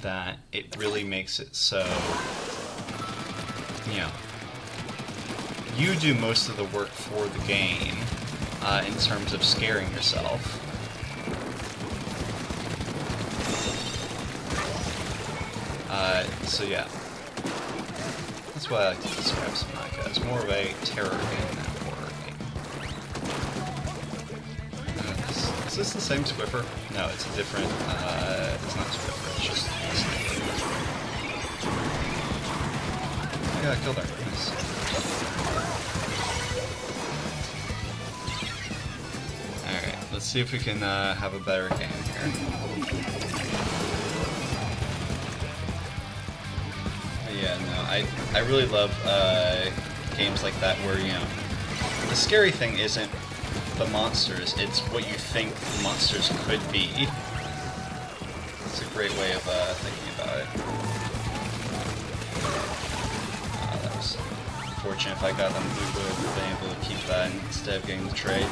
that it really makes it so, you know, you do most of the work for the game in terms of scaring yourself. So yeah, that's what I like to describe Subnautica. It's more of a terror game than a horror game. Is this the same Swiffer? No, it's a different, it's not Swiffer, it's just a sniper. I got killed her. Nice. Alright, let's see if we can have a better game here. Yeah, no, I really love games like that where, you know, the scary thing isn't the monsters, it's what you think the monsters could be. It's a great way of thinking about it. That was unfortunate. If I got them, we would have been able to keep that instead of getting the trade.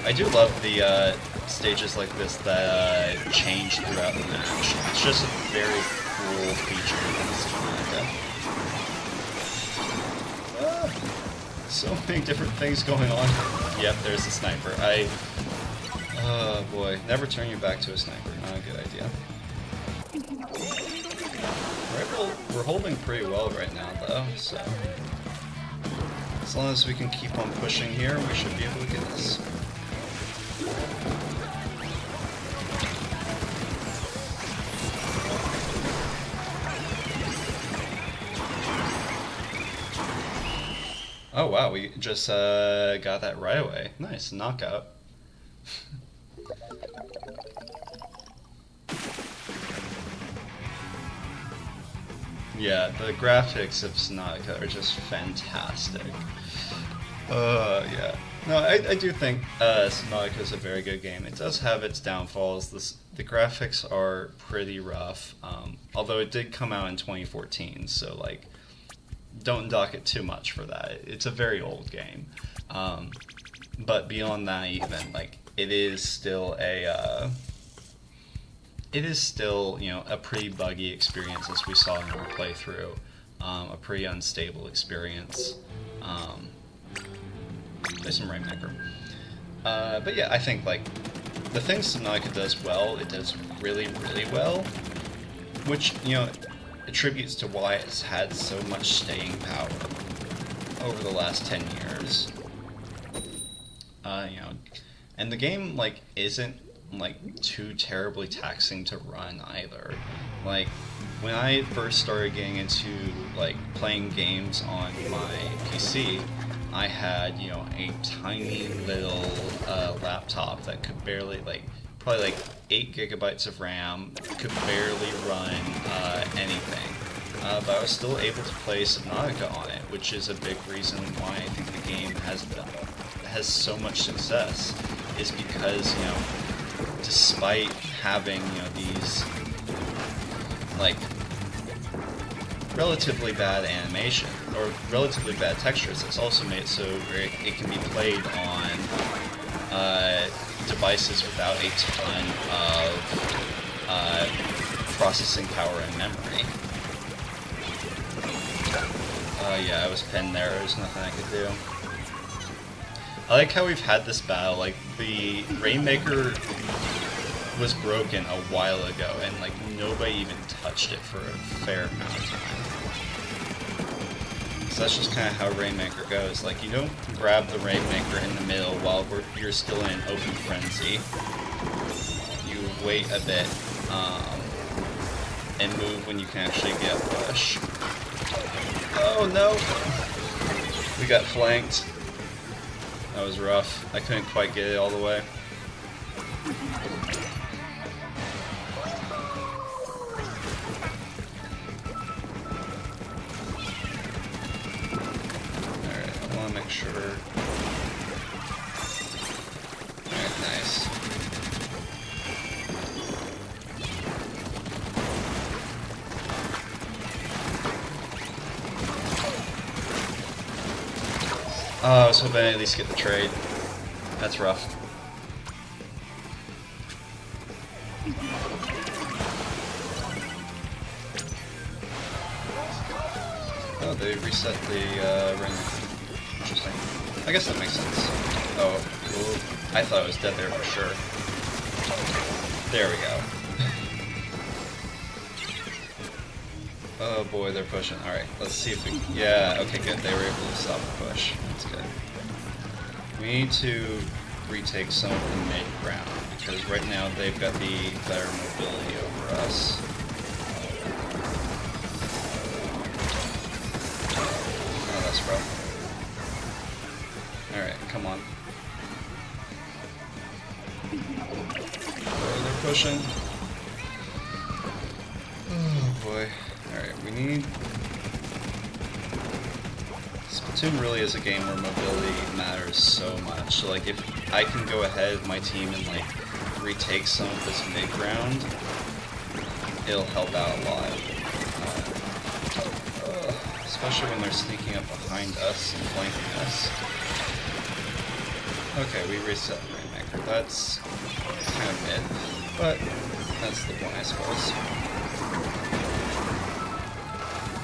I do love the stages like this that change throughout the match. It's just a very cool feature of Subnautica. So many different things going on. Yep, there's a sniper. Oh boy, never turn your back to a sniper. Not a good idea. We're holding pretty well right now though, so as long as we can keep on pushing here, we should be able to get this. Oh wow, we just got that right away. Nice, knockout. Yeah, the graphics of Subnautica are just fantastic. Yeah. No, I do think Subnautica is a very good game. It does have its downfalls. The graphics are pretty rough, although it did come out in 2014, so like, don't dock it too much for that. It's a very old game, but beyond that, even like it is still you know, a pretty buggy experience, as we saw in our playthrough, a pretty unstable experience. Play some Rainmaker. But yeah, I think like the things Subnautica does well, it does really, really well, which, you know, attributes to why it's had so much staying power over the last 10 years. You know, and the game like isn't like too terribly taxing to run either. Like when I first started getting into like playing games on my PC, I had, you know, a tiny little laptop that could barely, like, probably like 8 gigabytes of RAM, could barely run anything. But I was still able to play Subnautica on it, which is a big reason why I think the game has so much success, is because, you know, despite having, you know, these, like, relatively bad animation, or relatively bad textures, it's also made it so it can be played on devices without a ton of processing power and memory. Yeah, I was pinned there, there's nothing I could do. I like how we've had this battle, like, the Rainmaker was broken a while ago, and, like, nobody even touched it for a fair amount of time. So that's just kind of how Rainmaker goes. Like, you don't grab the Rainmaker in the middle while you're still in open frenzy. You wait a bit, and move when you can actually get a push. Oh no! We got flanked. That was rough. I couldn't quite get it all the way. Make sure. Alright, nice. Oh, I was hoping I'd at least get the trade. That's rough. Oh, they reset the ring. Interesting. I guess that makes sense. Oh, ooh. I thought I was dead there for sure. There we go. Oh boy, they're pushing. Alright, let's see if we... Yeah, okay, good. They were able to stop the push. That's good. We need to retake some of the mid-ground, because right now they've got the better mobility over us. Oh, that's rough. Alright, come on. Oh, they're pushing. Oh boy. Alright, we need... Splatoon really is a game where mobility matters so much. So, like, if I can go ahead of my team and, like, retake some of this mid-ground, it'll help out a lot. Especially when they're sneaking up behind us and flanking us. Okay, we reset the Rainmaker. That's kind of mid, but that's the point, I suppose.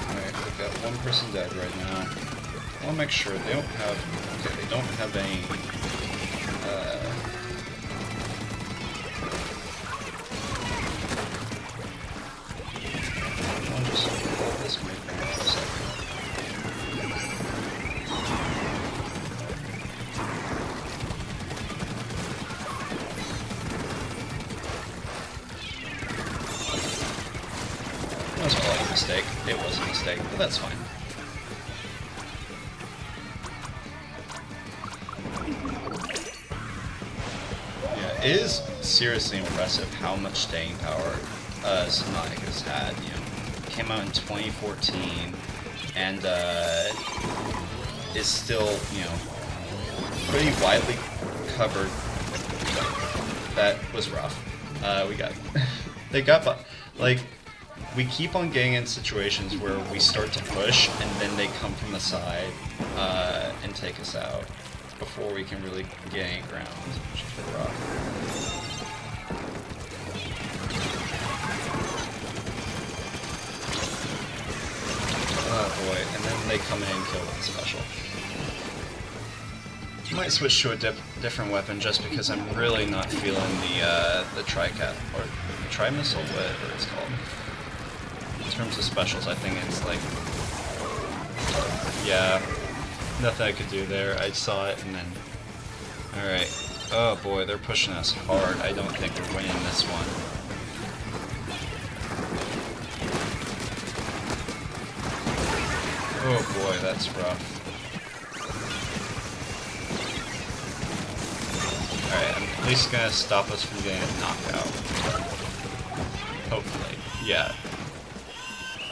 Alright, we've got one person dead right now. I'll make sure they don't have... Okay, they don't have any... I'll just hold this Rainmaker for a second. That was probably a mistake. It was a mistake, but that's fine. Yeah, it is seriously impressive how much staying power Subnautica's had. You know, came out in 2014 and is still, you know, pretty widely covered. That was rough. We got they got like. We keep on getting in situations where we start to push, and then they come from the side and take us out before we can really get any ground, which is pretty rough. Oh boy, and then they come in and kill with the special. I might switch to a different weapon just because I'm really not feeling the tri-cap, or the tri-missile, whatever it's called. In terms of specials, I think it's like, yeah, nothing I could do there. I saw it and then, alright. Oh boy, they're pushing us hard. I don't think we're winning this one. Oh boy, that's rough. Alright, I'm at least gonna stop us from getting a knockout. Hopefully. Yeah.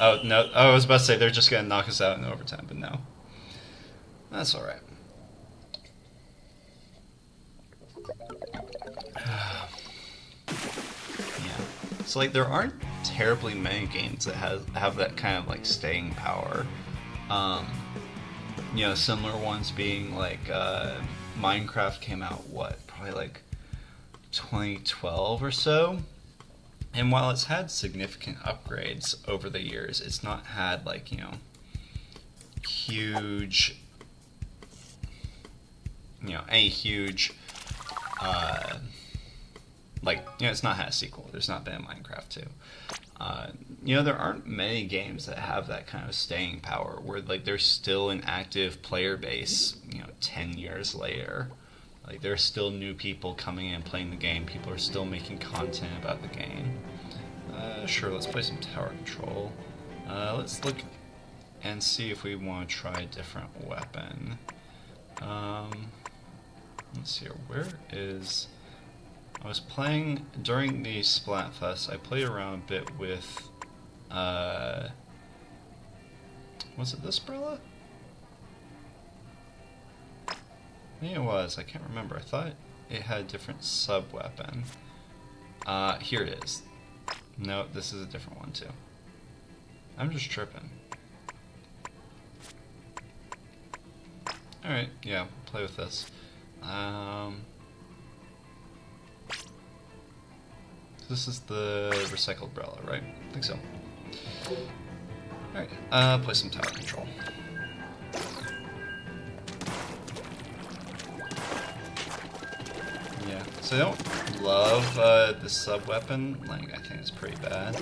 Oh, no. Oh, I was about to say they're just going to knock us out in overtime, but no. That's alright. Yeah. So, like, there aren't terribly many games that have that kind of, like, staying power. You know, similar ones being, like, Minecraft came out, what? Probably, like, 2012 or so? And while it's had significant upgrades over the years, it's not had, like, you know, huge, you know, any huge Like, you know, it's not had a sequel. There's not been a Minecraft 2. You know, there aren't many games that have that kind of staying power where, like, there's still an active player base, you know, 10 years later. Like, there's still new people coming in and playing the game. People are still making content about the game. Sure, let's play some tower control. Let's look and see if we want to try a different weapon. Let's see here. Where is... I was playing during the Splatfest. I played around a bit with, was it this Brella? I think it was. I can't remember. I thought it had a different sub weapon. Here it is. No, this is a different one too. I'm just tripping. All right, yeah, play with this. This is the recycled Brella, right? I think so. Alright, play some tower control. Yeah, so I don't love the sub-weapon. Like, I think it's pretty bad.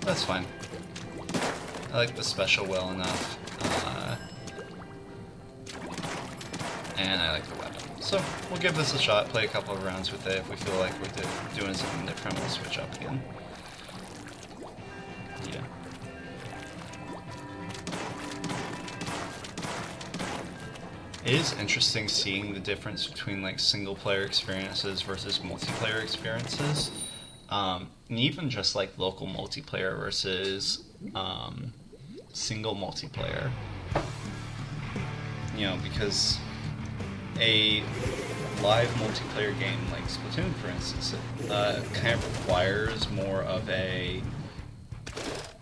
That's fine. I like the special well enough. And I like the weapon. So, we'll give this a shot, play a couple of rounds with it. If we feel like we're doing something different, we'll switch up again. Yeah. It is interesting seeing the difference between, like, single-player experiences versus multiplayer experiences. And even just, like, local multiplayer versus single multiplayer. You know, because a live multiplayer game like Splatoon, for instance, kind of requires more of a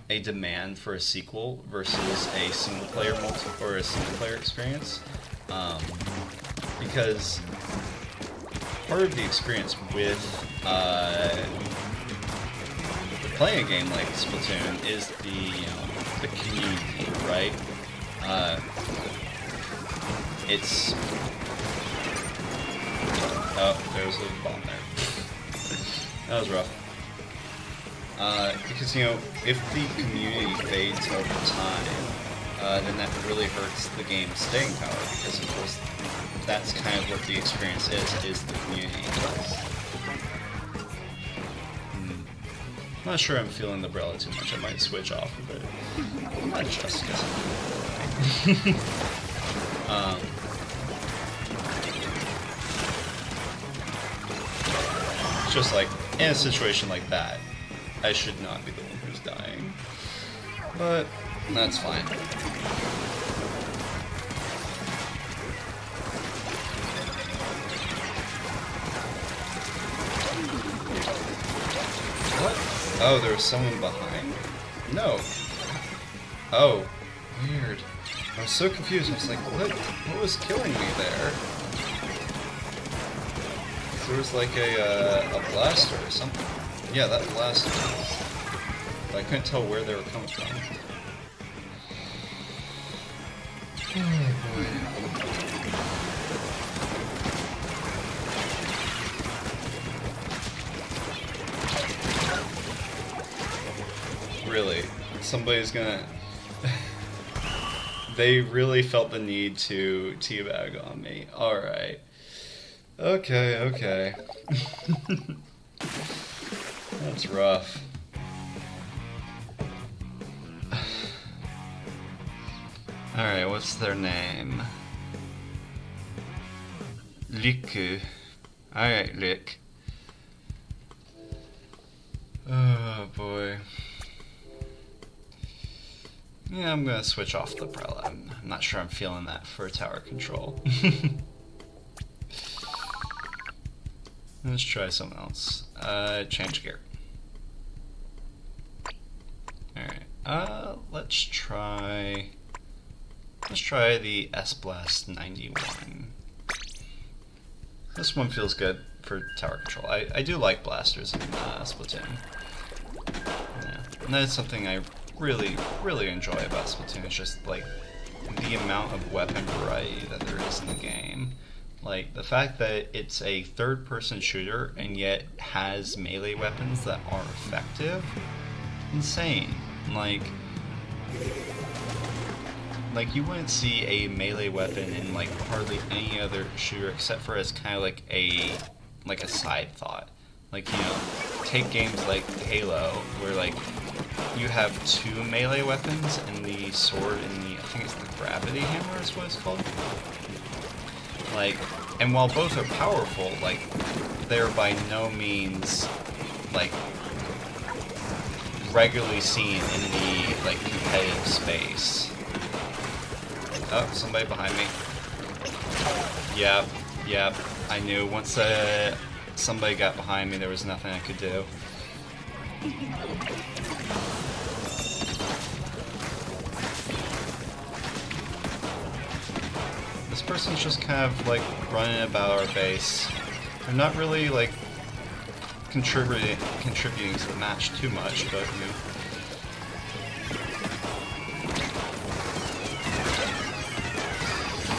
demand for a sequel versus a single player experience, because part of the experience with playing a game like Splatoon is the community, right? It's oh, there's a bomb there. That was rough. Because, you know, if the community fades over time, then that really hurts the game's staying power, because, of course, that's kind of what the experience is the community. I'm not sure I'm feeling the Brella too much. I might switch off of it. Not just because just like, in a situation like that, I should not be the one who's dying. But, that's fine. What? Oh, there was someone behind? No. Oh, weird. I was so confused. I was like, what was killing me there? There was like a blaster or something. Yeah, that blaster. But I couldn't tell where they were coming from. Oh boy. Really? Somebody's gonna... They really felt the need to teabag on me. Alright. Okay. That's rough. Alright, what's their name? Liku. Alright, Lick. Oh boy. Yeah, I'm gonna switch off the Brella. I'm not sure I'm feeling that for tower control. Let's try something else. Change gear. Alright, let's try the S-Blast 91. This one feels good for tower control. I do like blasters in Splatoon. Yeah. And that's something I really enjoy about Splatoon. It's just like the amount of weapon variety that there is in the game. Like, the fact that it's a third-person shooter and yet has melee weapons that are effective, insane. Like you wouldn't see a melee weapon in like hardly any other shooter except for as kind of like a side thought. Like, you know, take games like Halo where like you have two melee weapons and the sword and I think it's the gravity hammer is what it's called. Like, and while both are powerful, like, they're by no means, like, regularly seen in the, like, competitive space. Oh, somebody behind me. Yep, I knew once somebody got behind me, there was nothing I could do. This person's just kind of like running about our base. They're not really like contributing to the match too much, but you know.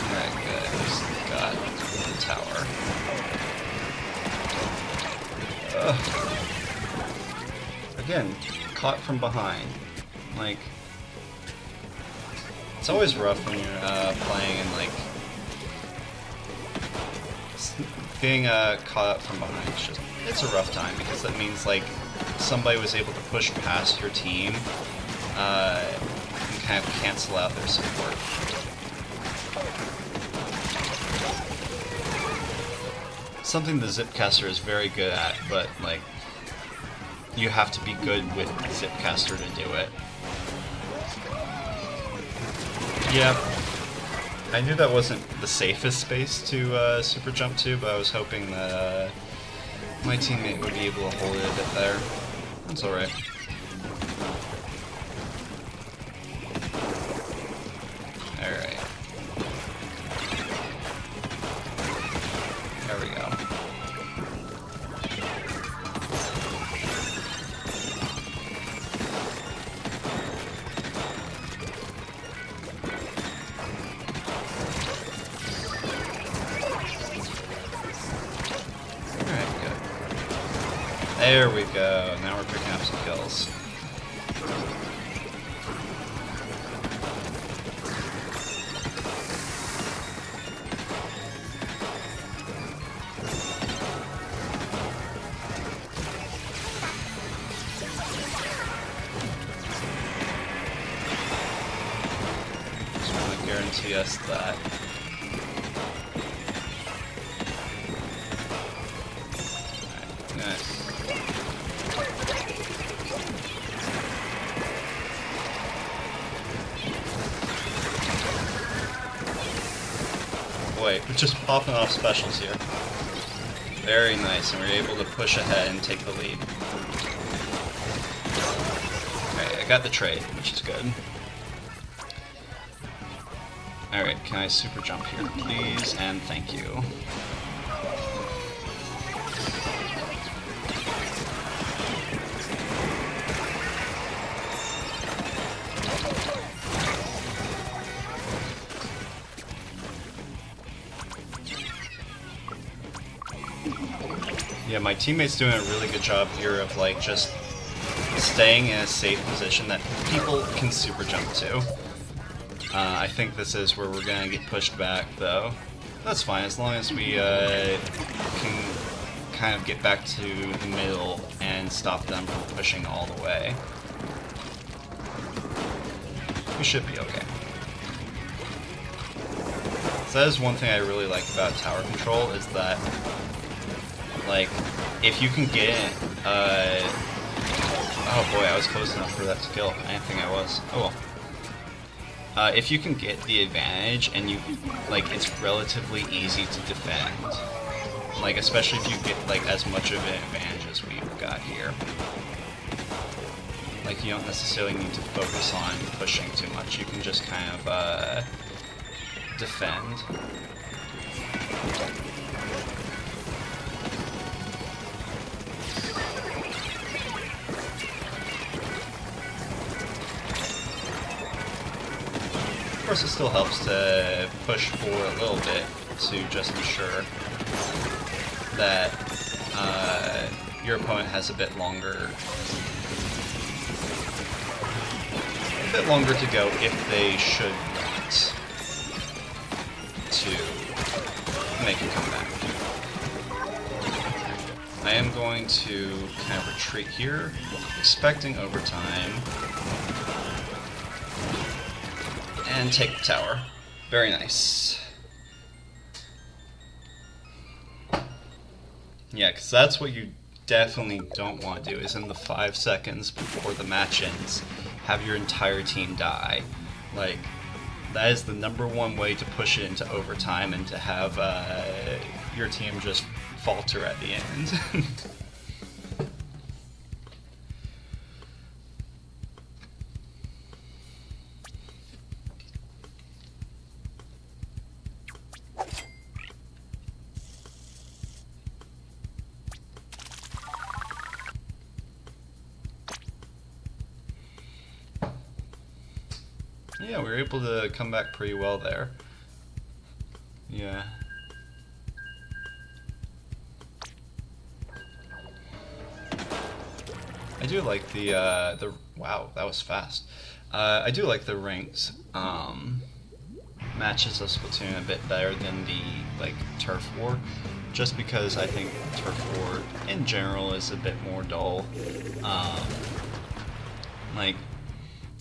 Alright, good. Just got the tower. Again, caught from behind. Like, it's always rough when you're playing and like getting caught up from behind. It's a rough time because that means like somebody was able to push past your team and kind of cancel out their support. Something the Zipcaster is very good at, but like you have to be good with Zipcaster to do it. Yep. I knew that wasn't the safest space to super jump to, but I was hoping that my teammate would be able to hold it a bit better. That's alright. Alright. There we go. There we go. Now we're picking up some kills. Just want to guarantee us that. Wait, we're just popping off specials here. Very nice, and we're able to push ahead and take the lead. Alright, I got the trade, which is good. Alright, can I super jump here, please? And thank you. Yeah, my teammate's doing a really good job here of like just staying in a safe position that people can super jump to. I think this is where we're gonna get pushed back though. That's fine, as long as we can kind of get back to the middle and stop them from pushing all the way. We should be okay. So that is one thing I really like about tower control, is that like, if you can get it, oh boy, I was close enough for that to kill. I didn't think I was. Oh well. If you can get the advantage and you, like, it's relatively easy to defend. Like, especially if you get, like, as much of an advantage as we've got here. Like, you don't necessarily need to focus on pushing too much. You can just kind of, defend. Of course, it still helps to push for a little bit to just ensure that your opponent has a bit longer to go if they should want to make a comeback. I am going to kind of retreat here, expecting overtime, and take the tower. Very nice. Yeah, because that's what you definitely don't want to do, is in the 5 seconds before the match ends, have your entire team die. Like, that is the #1 way to push it into overtime and to have your team just falter at the end. Yeah, we were able to come back pretty well there. Yeah. I do like the wow, that was fast. I do like the ranked matches of Splatoon a bit better than the turf war, just because I think turf war in general is a bit more dull.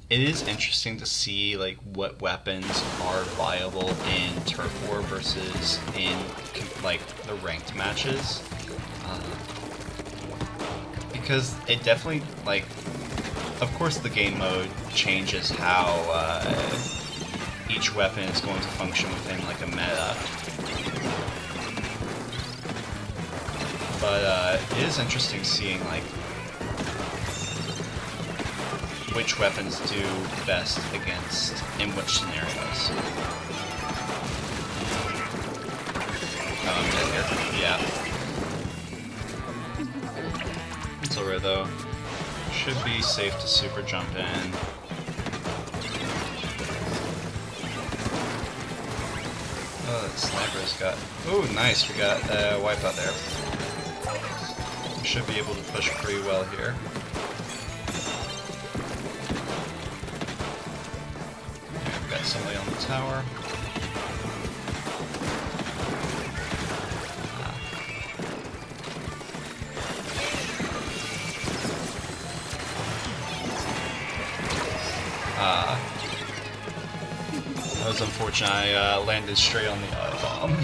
It is interesting to see what weapons are viable in turf war versus in the ranked matches, because it definitely of course the game mode changes how each weapon is going to function within a meta, but it is interesting seeing which weapons do best against in which scenarios. Oh, I'm dead here. Yeah. It's alright though. Should be safe to super jump in. Oh, that sniper's got... Oh, nice, we got a wipeout there. We should be able to push pretty well here. Somebody on the tower. That was unfortunate. I landed straight on the bomb.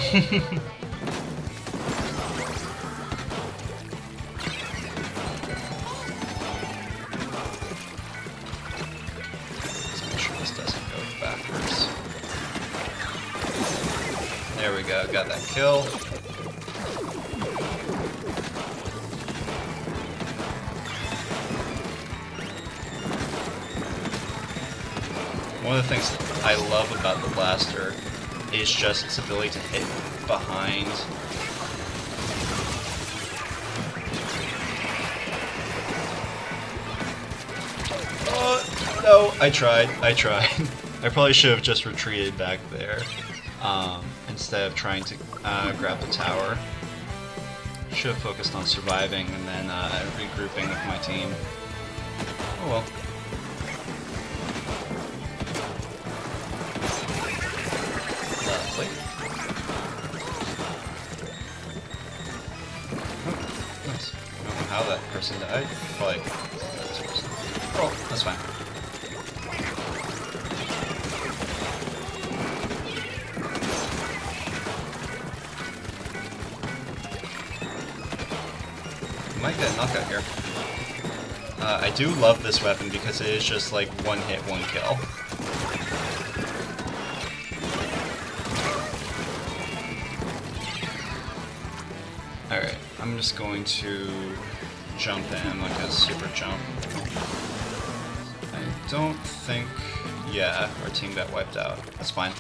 There we go, got that kill. One of the things I love about the blaster is just its ability to hit behind. Oh, no, I tried. I probably should have just retreated back there. Instead of trying to grab the tower. Should have focused on surviving and then regrouping with my team. Oh well. Lovely. Oh, nice. I don't know how that person died. Probably this person. Oh, that's fine. Might get a knockout here. I do love this weapon because it is just one hit, one kill. Alright, I'm just going to jump in a super jump. I don't think... Yeah, our team got wiped out. That's fine.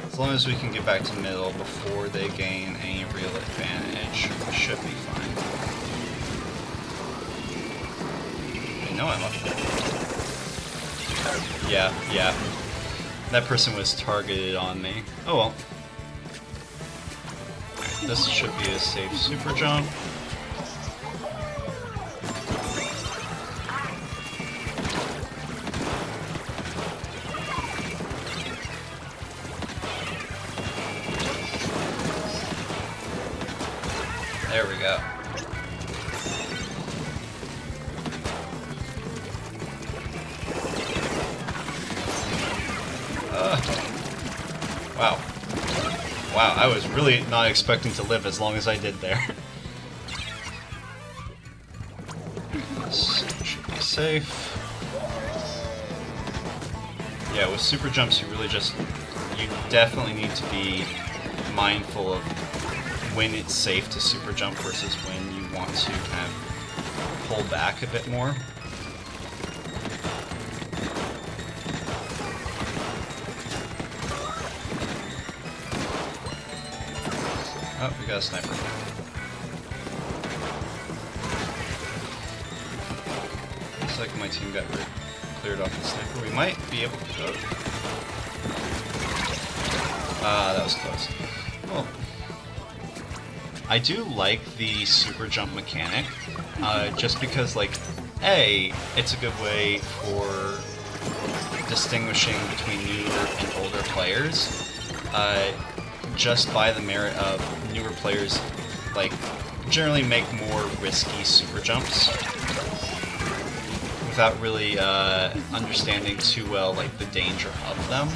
As long as we can get back to middle before they gain any real advantage, we should be fine. No, I'm up. Yeah. That person was targeted on me. Oh well. This should be a safe super jump. There we go. Wow. Wow, I was really not expecting to live as long as I did there. This should be safe. Yeah, with super jumps, you definitely need to be mindful of when it's safe to super jump versus when you want to kind of pull back a bit more. Oh, we got a sniper. Looks like my team got cleared off the sniper. We might be able to go. That was close. Well, I do like the super jump mechanic, just because, like, A, it's a good way for distinguishing between newer and older players. Just by the merit of newer players, like, generally make more risky super jumps without really understanding too well, like, the danger of them.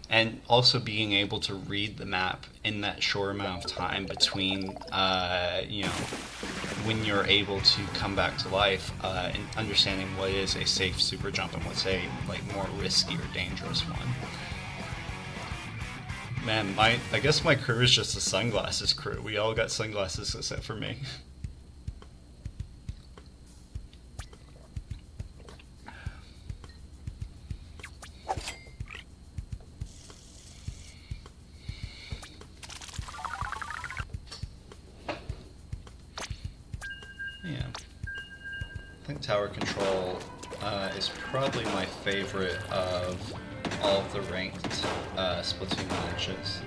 And also being able to read the map in that short amount of time between, you know, when you're able to come back to life, and understanding what is a safe super jump and what's a, like, more risky or dangerous one. Man, I guess my crew is just a sunglasses crew. We all got sunglasses except for me. Yeah. I think tower control is probably my favorite of all of the ranked Splatoon matches,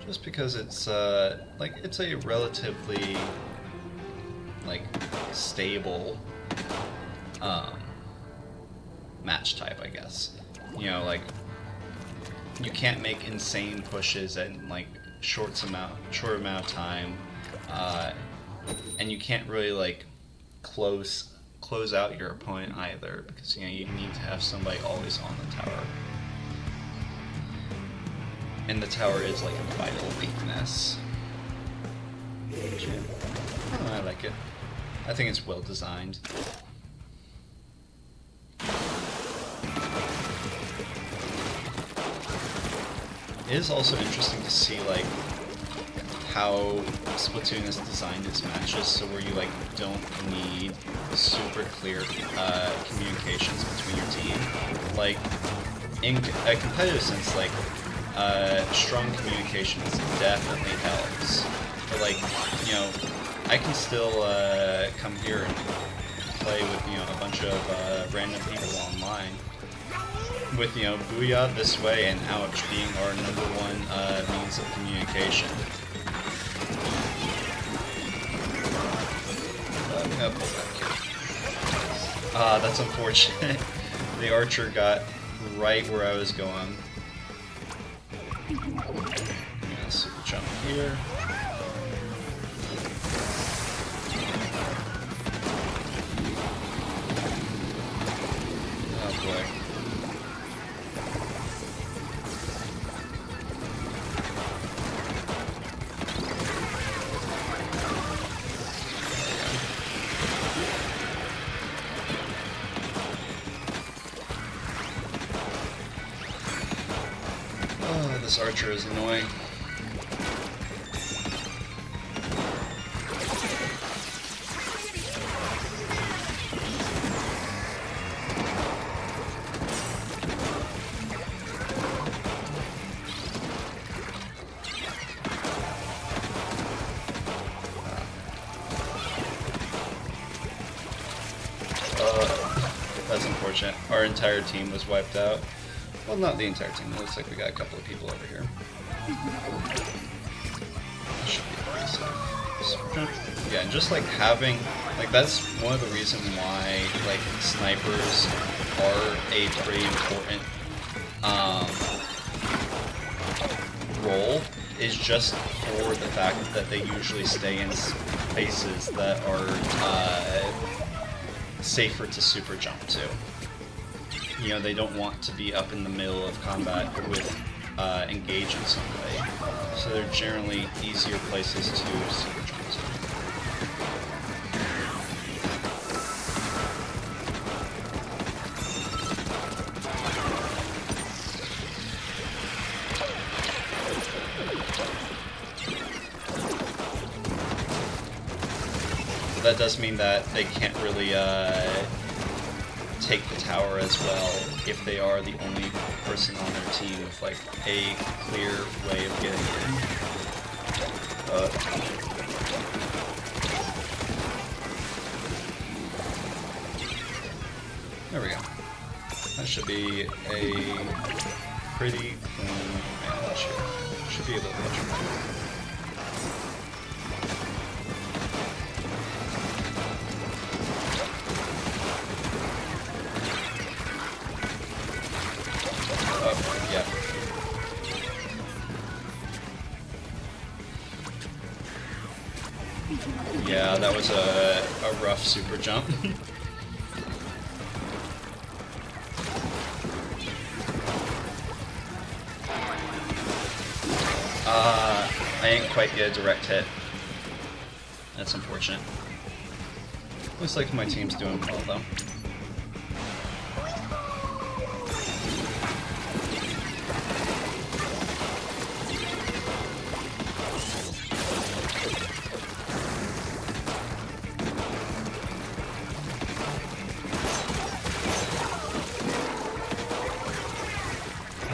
just because it's like, it's a relatively, like, stable match type, I guess. You know, like, you can't make insane pushes in, like, short amount of time, and you can't really, like, close out your opponent either, because, you know, you need to have somebody always on the tower. And the tower is, like, a vital weakness. Oh, I like it. I think it's well designed. It is also interesting to see, like, how Splatoon has designed its matches so where you, like, don't need super clear communications between your team. Like, in a competitive sense, like, strong communications definitely helps. But, like, you know, I can still come here and play with, you know, a bunch of random people online. With, you know, Booyah this way and Ouch being our #1 means of communication. I'm gonna pull back here. That's unfortunate. The archer got right where I was going. I'm gonna super jump here. Oh boy. This archer is annoying. That's unfortunate. Our entire team was wiped out. Well, not the entire team. It looks like we got a couple of people over here. Should be pretty safe. Yeah, and just like having, like that's one of the reasons why like snipers are a pretty important role, is just for the fact that they usually stay in spaces that are safer to super jump to. You know, they don't want to be up in the middle of combat with engage in some way. So they're generally easier places to super jump to. That does mean that they can't really take the tower as well if they are the only person on their team with like a clear way of getting in. There we go. That should be a pretty clean match here. Should be able to catch him. Yeah, that was a rough super jump. I ain't quite get a direct hit. That's unfortunate. Looks like my team's doing well though.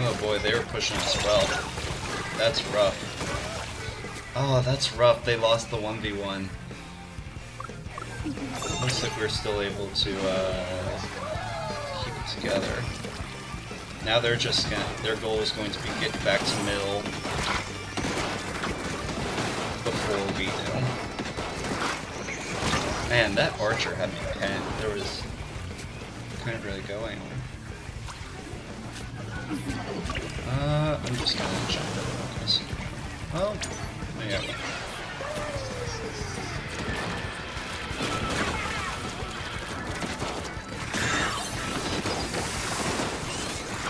Oh boy, they were pushing us well. That's rough. Oh, that's rough. They lost the 1v1. Looks like we're still able to keep it together. Now they're just gonna, their goal is going to be get back to middle before we do. Man, that archer had me pinned. There was, couldn't really go anywhere. I'm just gonna jump over this. Well, yeah.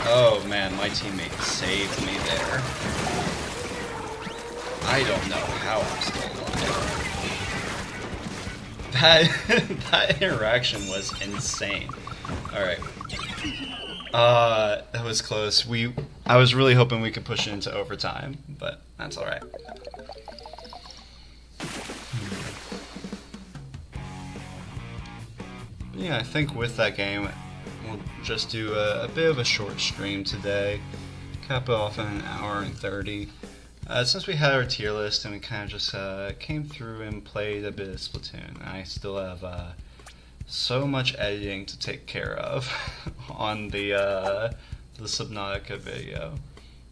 Oh man, my teammate saved me there. I don't know how I'm still alive. That interaction was insane. Alright. That was close. I was really hoping we could push it into overtime, but that's alright. Yeah, I think with that game, we'll just do a bit of a short stream today. Cap it off in an hour and 30. Since we had our tier list and we kind of just came through and played a bit of Splatoon, I still have so much editing to take care of on the Subnautica video.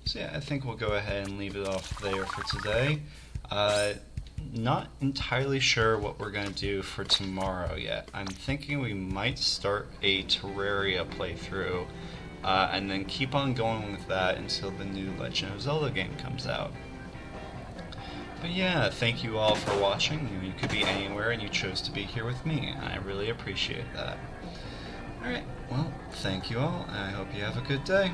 So yeah, I think we'll go ahead and leave it off there for today. Not entirely sure what we're going to do for tomorrow yet. I'm thinking we might start a Terraria playthrough and then keep on going with that until the new Legend of Zelda game comes out. But yeah, thank you all for watching. You could be anywhere and you chose to be here with me, and I really appreciate that. Alright, well, thank you all, and I hope you have a good day.